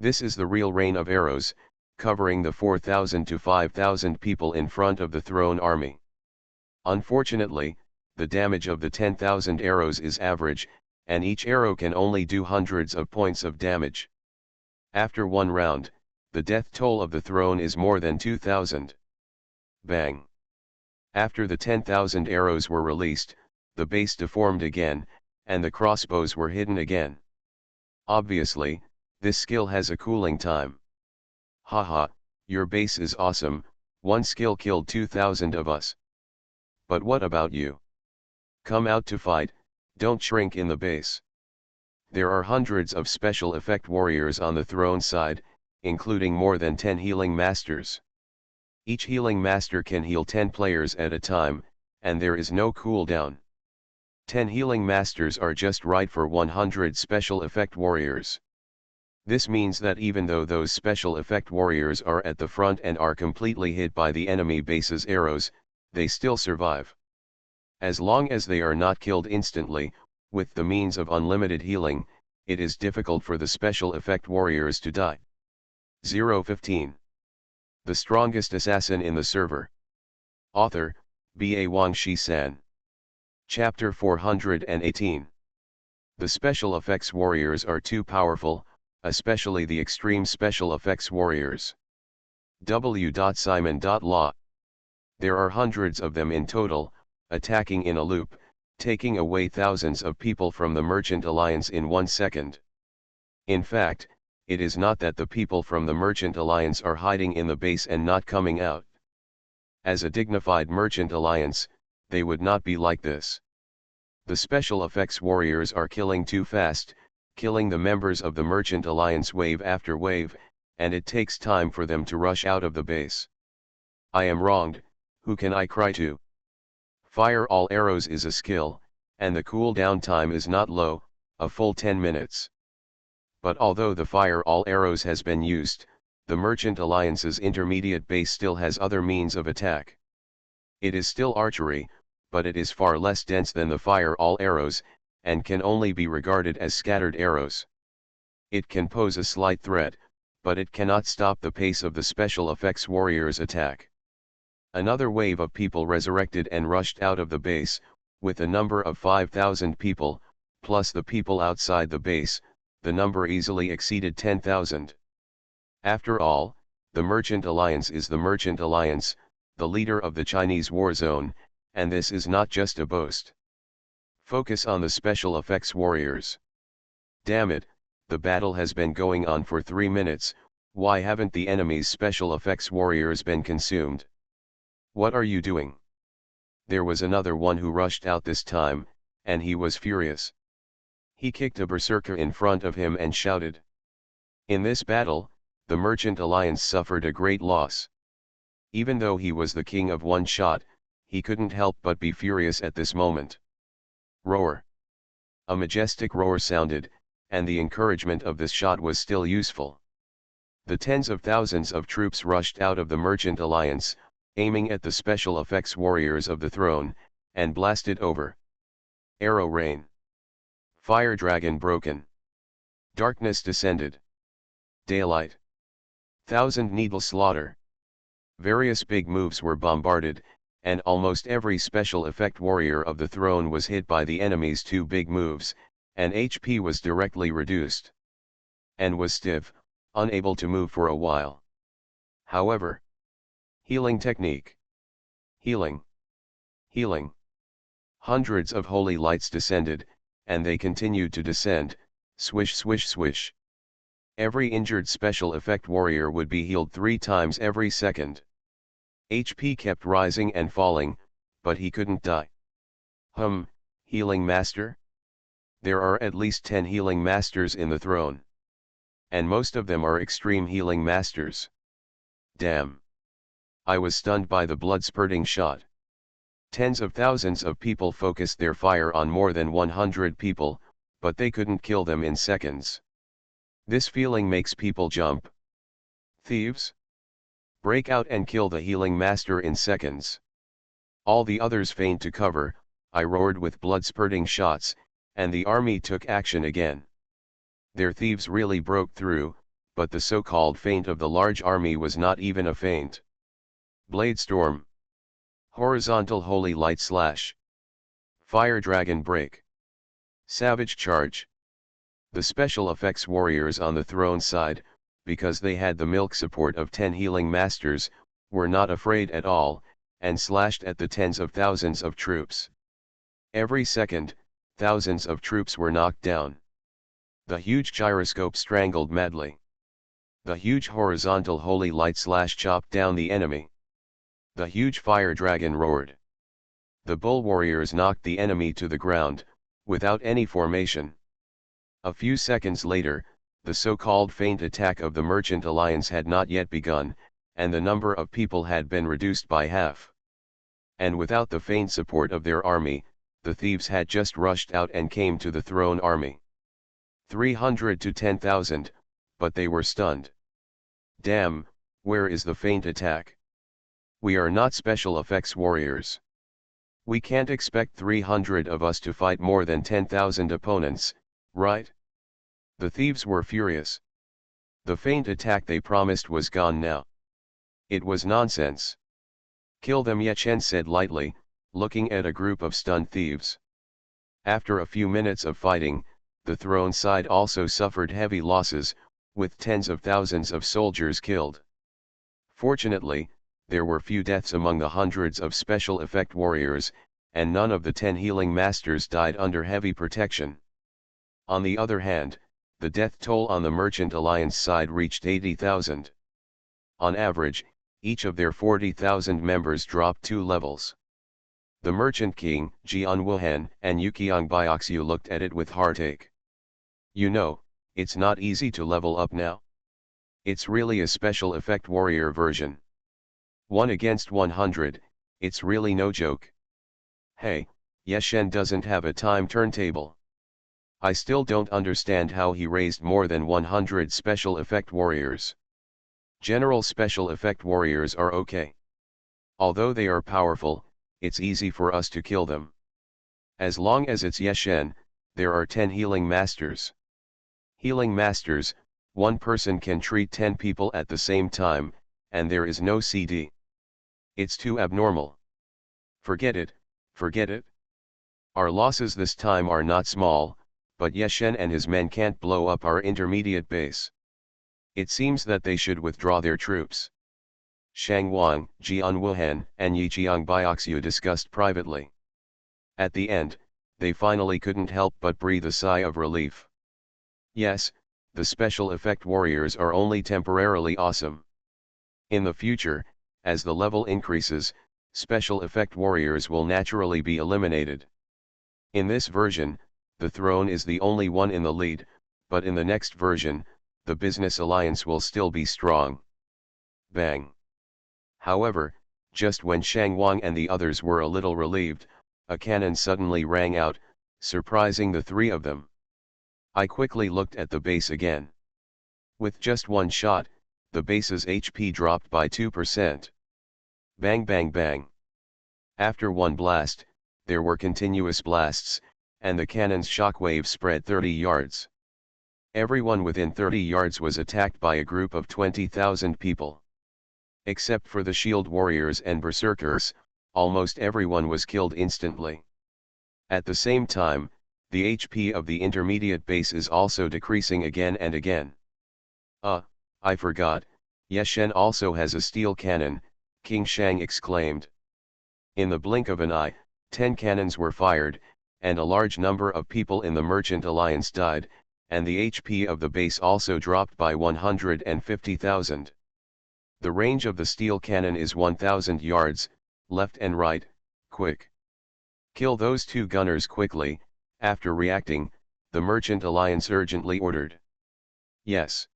This is the real rain of arrows, covering the 4,000 to 5,000 people in front of the throne army. Unfortunately, the damage of the 10,000 arrows is average, and each arrow can only do hundreds of points of damage. After 1 round, the death toll of the throne is more than 2,000. Bang! After the 10,000 arrows were released, the base deformed again, and the crossbows were hidden again. Obviously, this skill has a cooling time. Haha, your base is awesome, 1 skill killed 2,000 of us. But what about you? Come out to fight, don't shrink in the base. There are hundreds of special effect warriors on the throne side, including more than 10 healing masters. Each healing master can heal 10 players at a time, and there is no cooldown. 10 healing masters are just right for 100 special effect warriors. This means that even though those special effect warriors are at the front and are completely hit by the enemy base's arrows, they still survive. As long as they are not killed instantly, with the means of unlimited healing, it is difficult for the special effect warriors to die. 015. The strongest assassin in the server. Author, B.A. Wang Shi-san. Chapter 418. The special effects warriors are too powerful, especially the extreme special effects warriors. W.Simon.Law. There are hundreds of them in total, attacking in a loop, taking away thousands of people from the Merchant Alliance in 1 second. In fact, it is not that the people from the Merchant Alliance are hiding in the base and not coming out. As a dignified Merchant Alliance, they would not be like this. The special effects warriors are killing too fast, killing the members of the Merchant Alliance wave after wave, and it takes time for them to rush out of the base. I am wronged, who can I cry to? Fire all arrows is a skill, and the cooldown time is not low, a full 10 minutes. But although the fire all arrows has been used, the Merchant Alliance's intermediate base still has other means of attack. It is still archery, but it is far less dense than the fire all arrows, and can only be regarded as scattered arrows. It can pose a slight threat, but it cannot stop the pace of the special effects warriors' attack. Another wave of people resurrected and rushed out of the base, with a number of 5,000 people, plus the people outside the base, the number easily exceeded 10,000. After all, the Merchant Alliance is the Merchant Alliance, the leader of the Chinese war zone, and this is not just a boast. Focus on the special effects warriors. Damn it, the battle has been going on for 3 minutes, why haven't the enemy's special effects warriors been consumed? What are you doing? There was another one who rushed out this time, and he was furious. He kicked a berserker in front of him and shouted. In this battle, the Merchant Alliance suffered a great loss. Even though he was the king of one shot, he couldn't help but be furious at this moment. Roar. A majestic roar sounded, and the encouragement of this shot was still useful. The tens of thousands of troops rushed out of the Merchant Alliance, aiming at the special effects warriors of the throne, and blasted over. Arrow rain. Fire dragon broken. Darkness descended. Daylight. Thousand needle slaughter. Various big moves were bombarded, and almost every special effect warrior of the throne was hit by the enemy's two big moves, and HP was directly reduced. And was stiff, unable to move for a while. However, healing technique. Healing. Healing. Hundreds of holy lights descended, and they continued to descend, swish swish swish. Every injured special effect warrior would be healed 3 times every second. HP kept rising and falling, but he couldn't die. Healing master? There are at least 10 healing masters in the throne. And most of them are extreme healing masters. Damn. I was stunned by the blood-spurting shot. Tens of thousands of people focused their fire on more than 100 people, but they couldn't kill them in seconds. This feeling makes people jump. Thieves? Break out and kill the healing master in seconds. All the others feigned to cover, I roared with blood-spurting shots, and the army took action again. Their thieves really broke through, but the so-called feint of the large army was not even a feint. Blade storm. Horizontal holy light slash. Fire dragon break. Savage charge. The special effects warriors on the throne side, because they had the milk support of 10 healing masters, were not afraid at all, and slashed at the tens of thousands of troops. Every second, thousands of troops were knocked down. The huge gyroscope strangled madly. The huge horizontal holy light slash chopped down the enemy. The huge fire dragon roared. The bull warriors knocked the enemy to the ground, without any formation. A few seconds later, the so-called feint attack of the Merchant Alliance had not yet begun, and the number of people had been reduced by half. And without the feint support of their army, the thieves had just rushed out and came to the throne army. 300 to 10,000, but they were stunned. Damn, where is the feint attack? We are not special effects warriors. We can't expect 300 of us to fight more than 10,000 opponents, right? The thieves were furious. The feint attack they promised was gone now. It was nonsense. Kill them, Ye Chen said lightly, looking at a group of stunned thieves. After a few minutes of fighting, the throne side also suffered heavy losses, with tens of thousands of soldiers killed. Fortunately, there were few deaths among the hundreds of special effect warriors, and none of the 10 healing masters died under heavy protection. On the other hand, the death toll on the Merchant Alliance side reached 80,000. On average, each of their 40,000 members dropped 2 levels. The Merchant King, Jian Wuhan and Yuqiang Bioxu looked at it with heartache. You know, it's not easy to level up now. It's really a special effect warrior version. 1 against 100, it's really no joke. Hey, Ye Shen doesn't have a time turntable. I still don't understand how he raised more than 100 special effect warriors. General special effect warriors are okay. Although they are powerful, it's easy for us to kill them. As long as it's Ye Shen, there are 10 healing masters. Healing masters, one person can treat 10 people at the same time, and there is no CD. It's too abnormal. Forget it, forget it. Our losses this time are not small, but Ye Shen and his men can't blow up our intermediate base. It seems that they should withdraw their troops. Shang Wang, Jian Wuhan, and Yijiang Bioxu discussed privately. At the end, they finally couldn't help but breathe a sigh of relief. Yes, the special effect warriors are only temporarily awesome. In the future, as the level increases, special effect warriors will naturally be eliminated. In this version, the throne is the only one in the lead, but in the next version, the business alliance will still be strong. Bang. However, just when Shang Wang and the others were a little relieved, a cannon suddenly rang out, surprising the three of them. I quickly looked at the base again. With just one shot, the base's HP dropped by 2%. Bang bang bang. After one blast, there were continuous blasts, and the cannon's shockwave spread 30 yards. Everyone within 30 yards was attacked by a group of 20,000 people. Except for the shield warriors and berserkers, almost everyone was killed instantly. At the same time, the HP of the intermediate base is also decreasing again and again. I forgot, Ye Shen also has a steel cannon, King Shang exclaimed. In the blink of an eye, 10 cannons were fired, and a large number of people in the Merchant Alliance died, and the HP of the base also dropped by 150,000. The range of the steel cannon is 1,000 yards, left and right, quick. Kill those 2 gunners quickly. After reacting, the Merchant Alliance urgently ordered. Yes.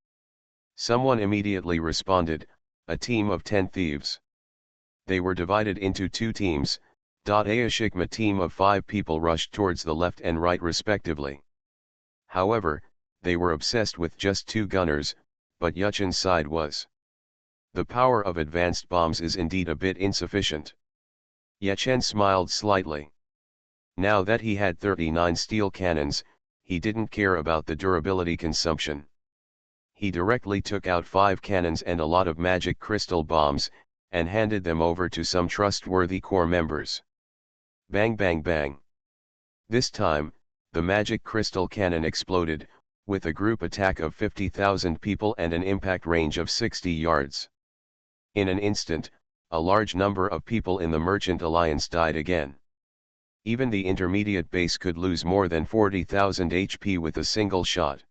Someone immediately responded, a team of 10 thieves. They were divided into 2 teams. A Shikma team of 5 people rushed towards the left and right respectively. However, they were obsessed with just 2 gunners, but Yuchen's side was. The power of advanced bombs is indeed a bit insufficient. Ye Chen smiled slightly. Now that he had 39 steel cannons, he didn't care about the durability consumption. He directly took out 5 cannons and a lot of magic crystal bombs, and handed them over to some trustworthy corps members. Bang bang bang. This time, the magic crystal cannon exploded, with a group attack of 50,000 people and an impact range of 60 yards. In an instant, a large number of people in the Merchant Alliance died again. Even the intermediate base could lose more than 40,000 HP with a single shot.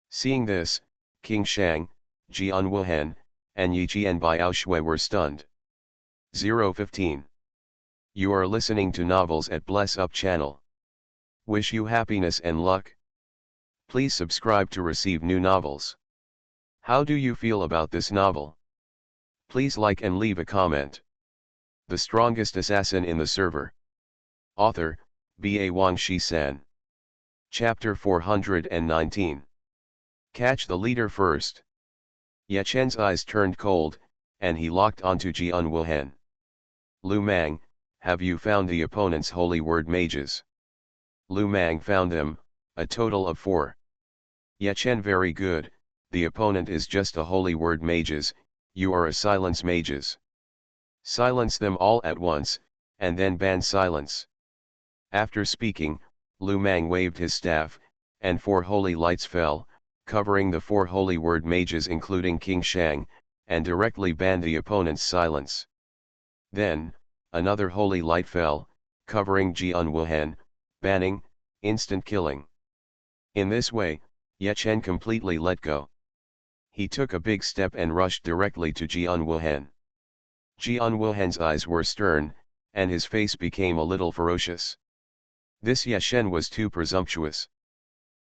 Seeing this, King Shang, Jian Wuhan, and Yi Ji and Biao Shui were stunned. 015. You are listening to Novels at Bless Up channel. Wish you happiness and luck. Please subscribe to receive new novels. How do you feel about this novel? Please like and leave a comment. The strongest assassin in the server. Author, B.A. Wang Shi-san. Chapter 419. Catch the leader first. Ye Chen's eyes turned cold, and he locked onto Jian Wuhan. Lu Mang, have you found the opponent's holy word mages? Lu Mang found them, a total of 4. Ye Chen, very good, the opponent is just a holy word mages, you are a silence mages. Silence them all at once, and then ban silence. After speaking, Lu Mang waved his staff, and 4 holy lights fell, covering the 4 holy word mages including King Shang, and directly banned the opponent's silence. Then, another holy light fell, covering Jian Wuhan, banning, instant killing. In this way, Ye Chen completely let go. He took a big step and rushed directly to Jian Wuhan. Jian Wuhan's eyes were stern, and his face became a little ferocious. This Ye Chen was too presumptuous.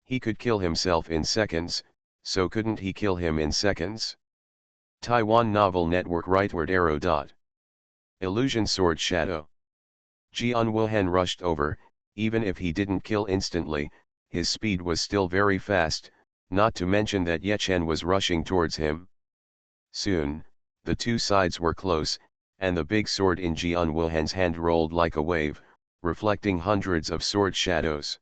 He could kill himself in seconds, so couldn't he kill him in seconds? Taiwan Novel Network Rightward Arrow. Illusion Sword Shadow. Jian Wuhan rushed over. Even if he didn't kill instantly, his speed was still very fast, not to mention that Ye Chen was rushing towards him. Soon, the 2 sides were close, and the big sword in Jian Wuhan's hand rolled like a wave, reflecting hundreds of sword shadows.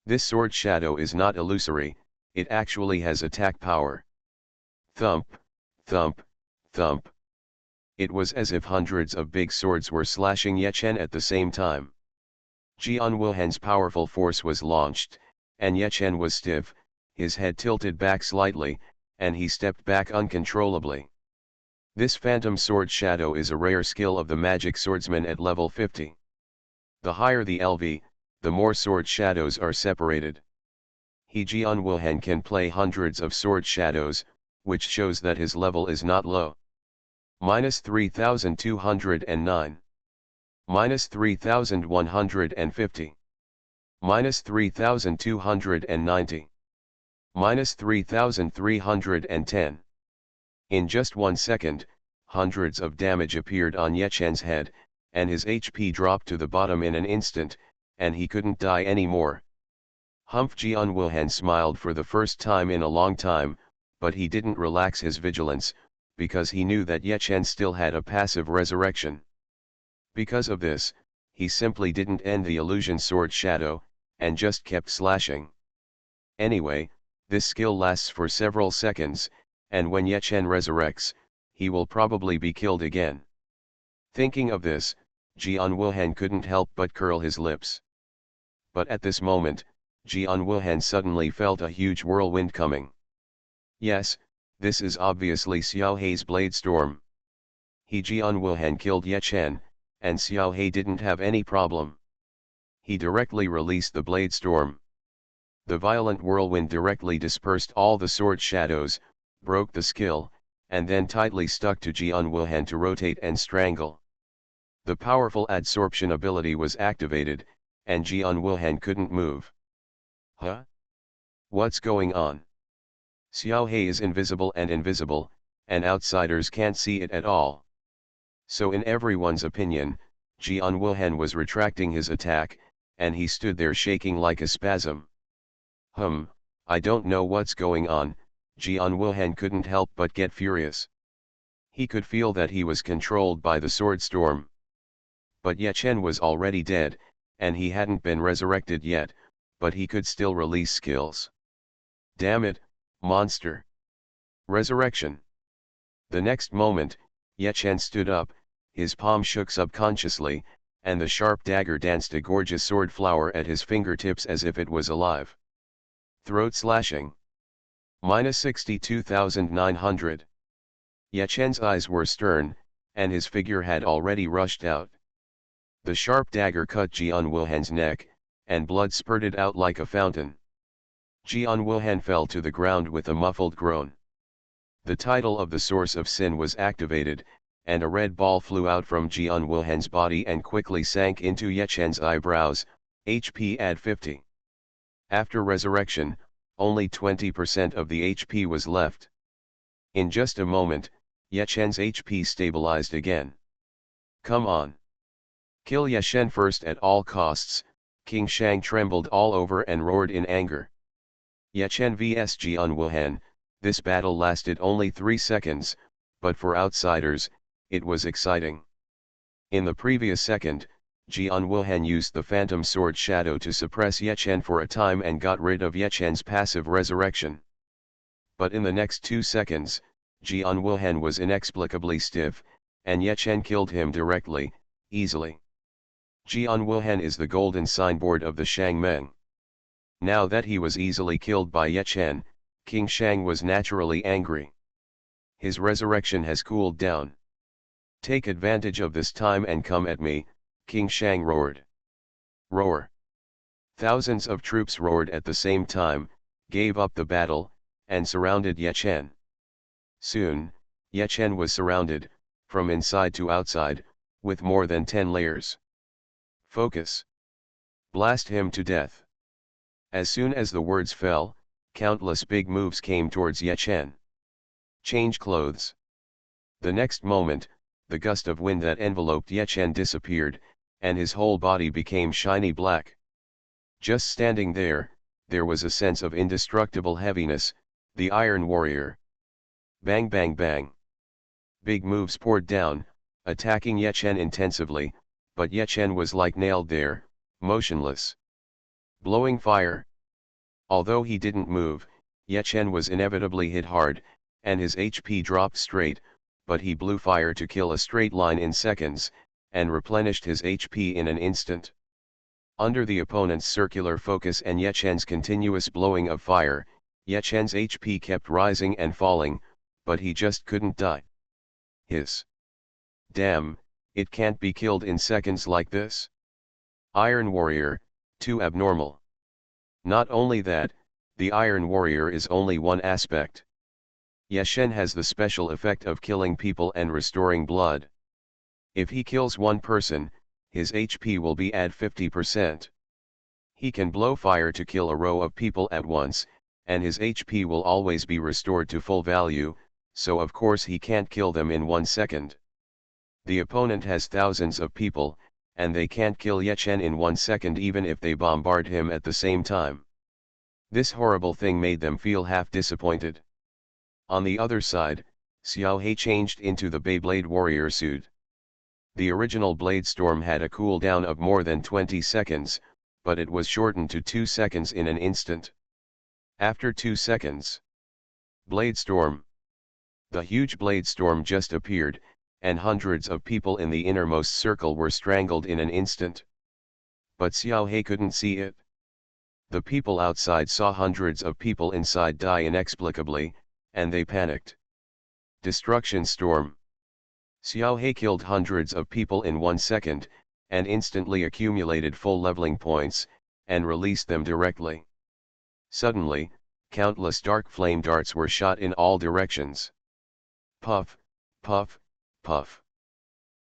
This sword shadow is not illusory, it actually has attack power. Thump, thump, thump. It was as if hundreds of big swords were slashing Ye Chen at the same time. Jian Wuhan's powerful force was launched, and Ye Chen was stiff, his head tilted back slightly, and he stepped back uncontrollably. This phantom sword shadow is a rare skill of the magic swordsman at level 50. The higher the LV, the more sword shadows are separated. Jian Wuhan can play hundreds of sword shadows, which shows that his level is not low. -3209. -3150. minus 3290, minus 3310. In just 1 second, hundreds of damage appeared on Ye Chen's head, and his HP dropped to the bottom in an instant, and he couldn't die anymore. Humph Jian Wuhan smiled for the first time in a long time, but he didn't relax his vigilance, because he knew that Ye Chen still had a passive resurrection. Because of this, he simply didn't end the illusion sword shadow, and just kept slashing. Anyway, this skill lasts for several seconds, and when Ye Chen resurrects, he will probably be killed again. Thinking of this, Jian Wuhan couldn't help but curl his lips. But at this moment, Jian Wuhan suddenly felt a huge whirlwind coming. Yes, this is obviously Xiao Hei's blade storm. Jian Wuhan killed Ye Chen, and Xiao Hei didn't have any problem. He directly released the blade storm. The violent whirlwind directly dispersed all the sword shadows, broke the skill, and then tightly stuck to Jian Wuhan to rotate and strangle. The powerful adsorption ability was activated, and Jian Wuhan couldn't move. Huh? What's going on? Xiao Hei is invisible, and outsiders can't see it at all. So in everyone's opinion, Jian Wuhan was retracting his attack, and he stood there shaking like a spasm. I don't know what's going on, Jian Wuhan couldn't help but get furious. He could feel that he was controlled by the sword storm. But Ye Chen was already dead, and he hadn't been resurrected yet, but he could still release skills. Damn it, monster! Resurrection! The next moment, Ye Chen stood up, his palm shook subconsciously, and the sharp dagger danced a gorgeous sword flower at his fingertips as if it was alive. Throat slashing. Minus 62,900. Ye Chen's eyes were stern, and his figure had already rushed out. The sharp dagger cut Jian Wuhan's neck, and blood spurted out like a fountain. Jian Wuhan fell to the ground with a muffled groan. The title of the Source of Sin was activated, and a red ball flew out from Jian Wuhan's body and quickly sank into Ye Chen's eyebrows, HP add 50. After resurrection, only 20% of the HP was left. In just a moment, Ye Chen's HP stabilized again. Come on. Kill Ye Chen first at all costs. King Shang trembled all over and roared in anger. Ye Chen vs Jian Wuhan, this battle lasted only 3 seconds, but for outsiders, it was exciting. In the previous second, Jian Wuhan used the Phantom Sword Shadow to suppress Ye Chen for a time and got rid of Ye Chen's passive resurrection. But in the next 2 seconds, Jian Wuhan was inexplicably stiff, and Ye Chen killed him directly, easily. Jian Wuhan is the golden signboard of the Shang Meng. Now that he was easily killed by Ye Chen, King Shang was naturally angry. His resurrection has cooled down. Take advantage of this time and come at me, King Shang roared. Roar. Thousands of troops roared at the same time, gave up the battle, and surrounded Ye Chen. Soon, Ye Chen was surrounded, from inside to outside, with more than 10 layers. Focus. Blast him to death. As soon as the words fell, countless big moves came towards Ye Chen. Change clothes. The next moment, the gust of wind that enveloped Ye Chen disappeared, and his whole body became shiny black. Just standing there, there was a sense of indestructible heaviness, the Iron Warrior. Bang bang bang. Big moves poured down, attacking Ye Chen intensively, but Ye Chen was like nailed there, motionless. Blowing fire. Although he didn't move, Ye Chen was inevitably hit hard, and his HP dropped straight, but he blew fire to kill a straight line in seconds, and replenished his HP in an instant. Under the opponent's circular focus and Ye Chen's continuous blowing of fire, Ye Chen's HP kept rising and falling, but he just couldn't die. Hiss. Damn, it can't be killed in seconds like this. Iron Warrior, too abnormal. Not only that, the Iron Warrior is only one aspect. Ye Chen has the special effect of killing people and restoring blood. If he kills one person, his HP will be at 50%. He can blow fire to kill a row of people at once, and his HP will always be restored to full value, so of course he can't kill them in 1 second. The opponent has thousands of people, and they can't kill Ye Chen in 1 second even if they bombard him at the same time. This horrible thing made them feel half disappointed. On the other side, Xiao He changed into the Beyblade warrior suit. The original Blade Storm had a cooldown of more than 20 seconds, but it was shortened to 2 seconds in an instant. After 2 seconds, Blade Storm. The huge Blade Storm just appeared, and hundreds of people in the innermost circle were strangled in an instant. But Xiao He couldn't see it. The people outside saw hundreds of people inside die inexplicably, and they panicked. Destruction Storm. Xiao He killed hundreds of people in 1 second, and instantly accumulated full leveling points, and released them directly. Suddenly, countless dark flame darts were shot in all directions. Puff, puff, puff.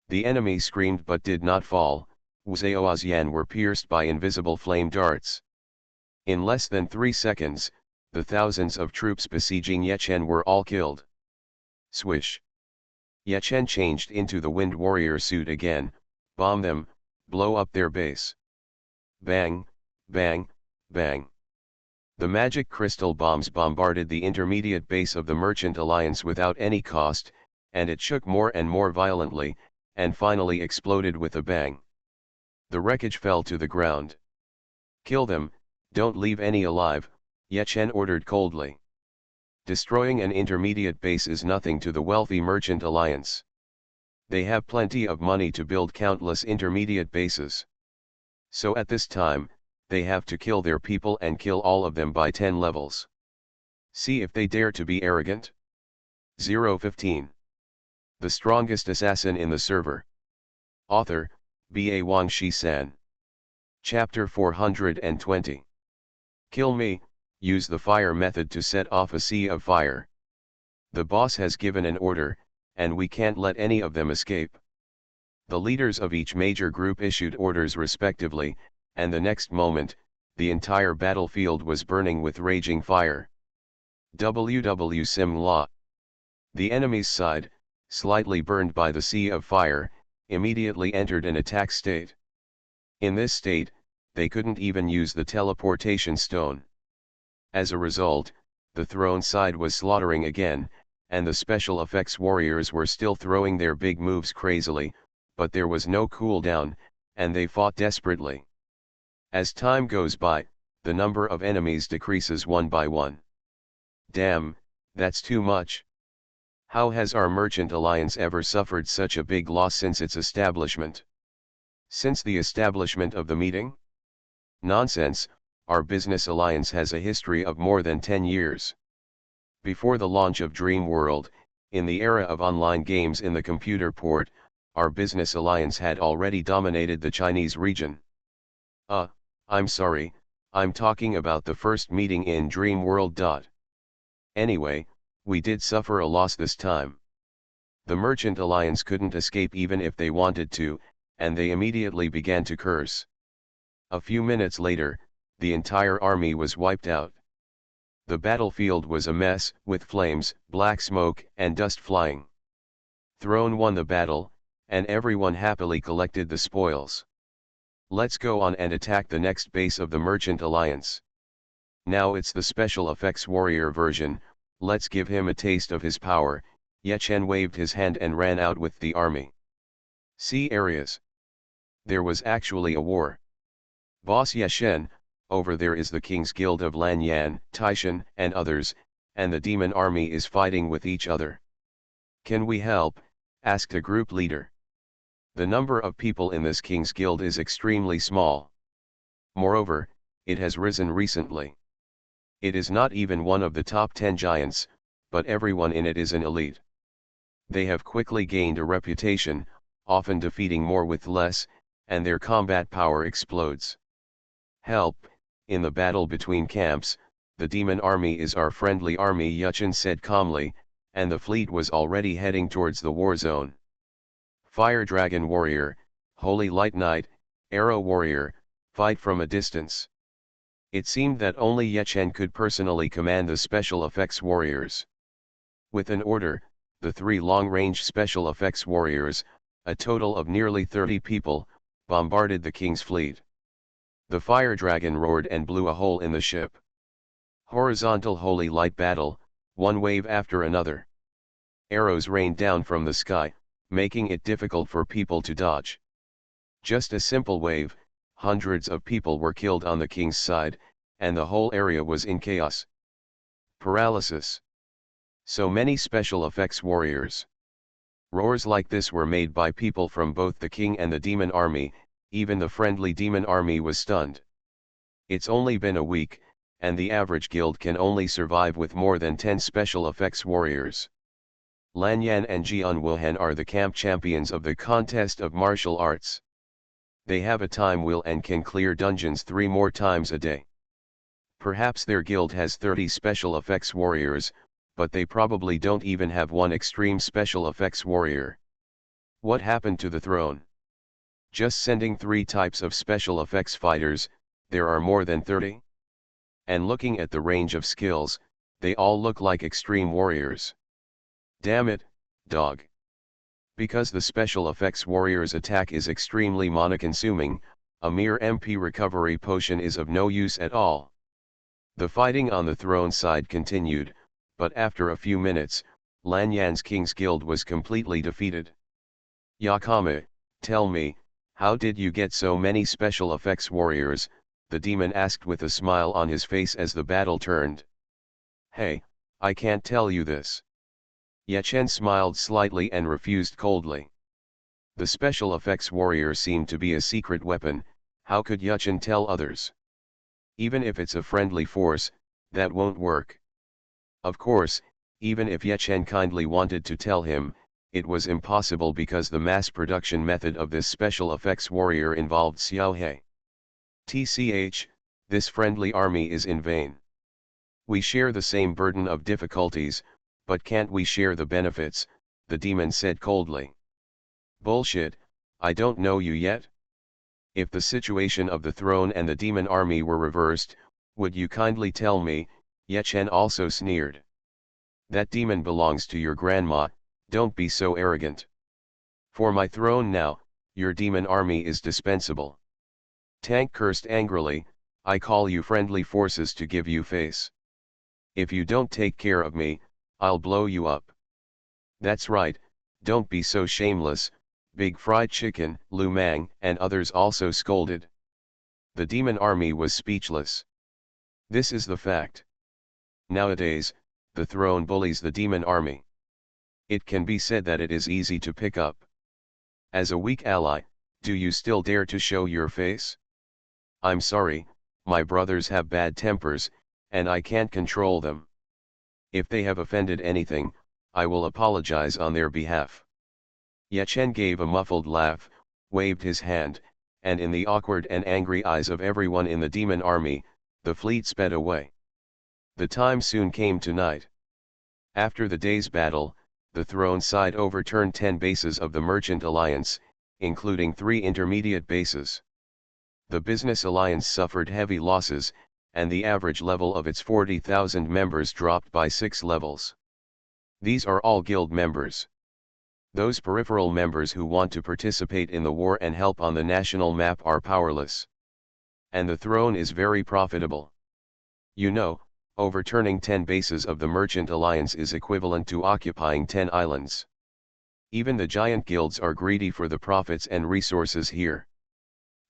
The enemy screamed but did not fall. Wuzeoazian were pierced by invisible flame darts. In less than 3 seconds, the thousands of troops besieging Ye Chen were all killed. Swish. Ye Chen changed into the Wind Warrior suit again, bomb them, blow up their base. Bang, bang, bang. The magic crystal bombs bombarded the intermediate base of the Merchant Alliance without any cost, and it shook more and more violently, and finally exploded with a bang. The wreckage fell to the ground. Kill them, don't leave any alive, Ye Chen ordered coldly. Destroying an intermediate base is nothing to the wealthy Merchant Alliance. They have plenty of money to build countless intermediate bases. So at this time, they have to kill their people and kill all of them by 10 levels. See if they dare to be arrogant. 015. The strongest assassin in the server. Author, B.A. Wang Shi-san. Chapter 420. Kill me, use the fire method to set off a sea of fire. The boss has given an order, and we can't let any of them escape. The leaders of each major group issued orders respectively, and the next moment, the entire battlefield was burning with raging fire. WW Sim La. The enemy's side, slightly burned by the sea of fire, immediately entered an attack state. In this state, they couldn't even use the teleportation stone. As a result, the throne side was slaughtering again, and the special effects warriors were still throwing their big moves crazily, but there was no cooldown, and they fought desperately. As time goes by, the number of enemies decreases one by one. Damn, that's too much. How has our Merchant Alliance ever suffered such a big loss since its establishment? Since the establishment of the meeting? Nonsense, our business alliance has a history of more than 10 years. Before the launch of Dream World, in the era of online games in the computer port, our business alliance had already dominated the Chinese region. I'm sorry, I'm talking about the first meeting in Dream World. Anyway, we did suffer a loss this time. The Merchant Alliance couldn't escape even if they wanted to, and they immediately began to curse. A few minutes later, the entire army was wiped out. The battlefield was a mess, with flames, black smoke, and dust flying. Throne won the battle, and everyone happily collected the spoils. Let's go on and attack the next base of the Merchant Alliance. Now it's the special effects warrior version, let's give him a taste of his power. Ye Chen waved his hand and ran out with the army. See areas. There was actually a war. Boss Ye Chen, over there is the King's Guild of Lanyan, Taishan, and others, and the demon army is fighting with each other. Can we help? Asked a group leader. The number of people in this King's Guild is extremely small. Moreover, it has risen recently. It is not even one of the top 10 giants, but everyone in it is an elite. They have quickly gained a reputation, often defeating more with less, and their combat power explodes. Help, in the battle between camps, the demon army is our friendly army, Ye Chen said calmly, and the fleet was already heading towards the war zone. Fire Dragon Warrior, Holy Light Knight, Arrow Warrior, fight from a distance. It seemed that only Ye Chen could personally command the special effects warriors. With an order, the 3 long-range special effects warriors, a total of nearly 30 people, bombarded the king's fleet. The fire dragon roared and blew a hole in the ship. Horizontal holy light battle, one wave after another. Arrows rained down from the sky, making it difficult for people to dodge. Just a simple wave, hundreds of people were killed on the king's side, and the whole area was in chaos. Paralysis. So many special effects warriors. Roars like this were made by people from both the king and the demon army. Even the friendly demon army was stunned. It's only been a week, and the average guild can only survive with more than 10 special effects warriors. Lan Yan and Jian Wuhan are the camp champions of the contest of martial arts. They have a time wheel and can clear dungeons 3 more times a day. Perhaps their guild has 30 special effects warriors, but they probably don't even have one extreme special effects warrior. What happened to the throne? Just sending 3 types of special effects fighters, there are more than 30? And looking at the range of skills, they all look like extreme warriors. Damn it, dog. Because the special effects warrior's attack is extremely mana-consuming, a mere MP recovery potion is of no use at all. The fighting on the throne side continued, but after a few minutes, Lan Yan's King's Guild was completely defeated. Yakama, tell me, how did you get so many special effects warriors? The demon asked with a smile on his face as the battle turned. Hey, I can't tell you this. Ye Chen smiled slightly and refused coldly. The special effects warrior seemed to be a secret weapon. How could Ye Chen tell others? Even if it's a friendly force, that won't work. Of course, even if Ye Chen kindly wanted to tell him, it was impossible because the mass production method of this special effects warrior involved Xiaohe. TCH, this friendly army is in vain. We share the same burden of difficulties, but can't we share the benefits? The demon said coldly. Bullshit, I don't know you yet. If the situation of the throne and the demon army were reversed, would you kindly tell me? Ye Chen also sneered. That demon belongs to your grandma, don't be so arrogant. For my throne now, your demon army is dispensable. Tank cursed angrily, I call you friendly forces to give you face. If you don't take care of me, I'll blow you up. That's right, don't be so shameless. Big Fried Chicken, Lu Mang, and others also scolded. The demon army was speechless. This is the fact. Nowadays, the throne bullies the demon army. It can be said that it is easy to pick up. As a weak ally, do you still dare to show your face? I'm sorry, my brothers have bad tempers, and I can't control them. If they have offended anything, I will apologize on their behalf. Ye Chen gave a muffled laugh, waved his hand, and in the awkward and angry eyes of everyone in the demon army, the fleet sped away. The time soon came to night. After the day's battle, the throne side overturned 10 bases of the Merchant Alliance, including 3 intermediate bases. The Business Alliance suffered heavy losses, and the average level of its 40,000 members dropped by 6 levels. These are all guild members. Those peripheral members who want to participate in the war and help on the national map are powerless. And the throne is very profitable. You know, overturning 10 bases of the Merchant Alliance is equivalent to occupying 10 islands. Even the giant guilds are greedy for the profits and resources here.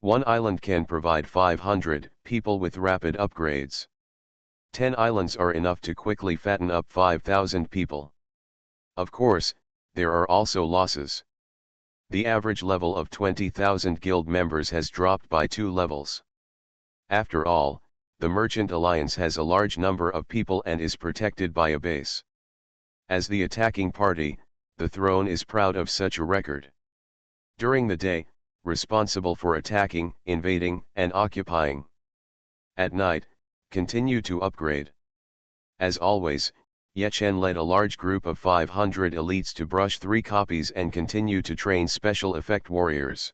One island can provide 500 people with rapid upgrades. 10 islands are enough to quickly fatten up 5,000 people. Of course, there are also losses. The average level of 20,000 guild members has dropped by 2 levels. After all, the Merchant Alliance has a large number of people and is protected by a base. As the attacking party, the throne is proud of such a record. During the day, responsible for attacking, invading, and occupying. At night, continue to upgrade. As always, Ye Chen led a large group of 500 elites to brush 3 copies and continue to train special effect warriors.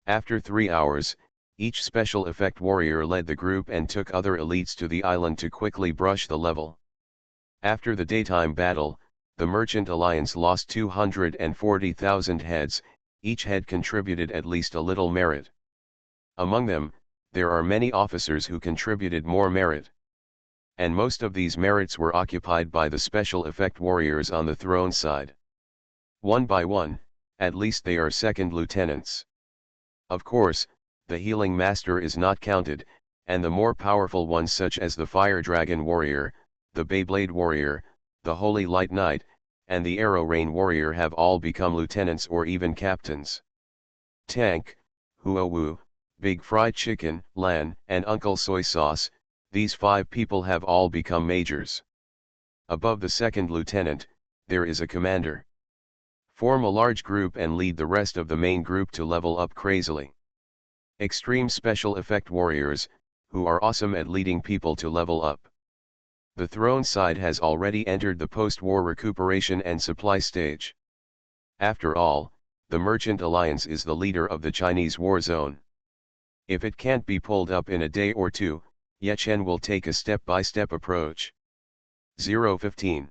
After 3 hours, Each special effect warrior led the group and took other elites to the island to quickly brush the level. After the daytime battle, the Merchant Alliance lost 240,000 heads, each head contributed at least a little merit. Among them, there are many officers who contributed more merit. And most of these merits were occupied by the special effect warriors on the throne side. One by one, at least they are second lieutenants. Of course, the healing master is not counted, and the more powerful ones such as the Fire Dragon Warrior, the Beyblade Warrior, the Holy Light Knight, and the Arrow Rain Warrior have all become lieutenants or even captains. Tank, Huowu, Big Fried Chicken, Lan, and Uncle Soy Sauce, these 5 people have all become majors. Above the second lieutenant, there is a commander. Form a large group and lead the rest of the main group to level up crazily. Extreme special effect warriors, who are awesome at leading people to level up. The throne side has already entered the post-war recuperation and supply stage. After all, the Merchant Alliance is the leader of the Chinese war zone. If it can't be pulled up in a day or two, Ye Chen will take a step-by-step approach. 015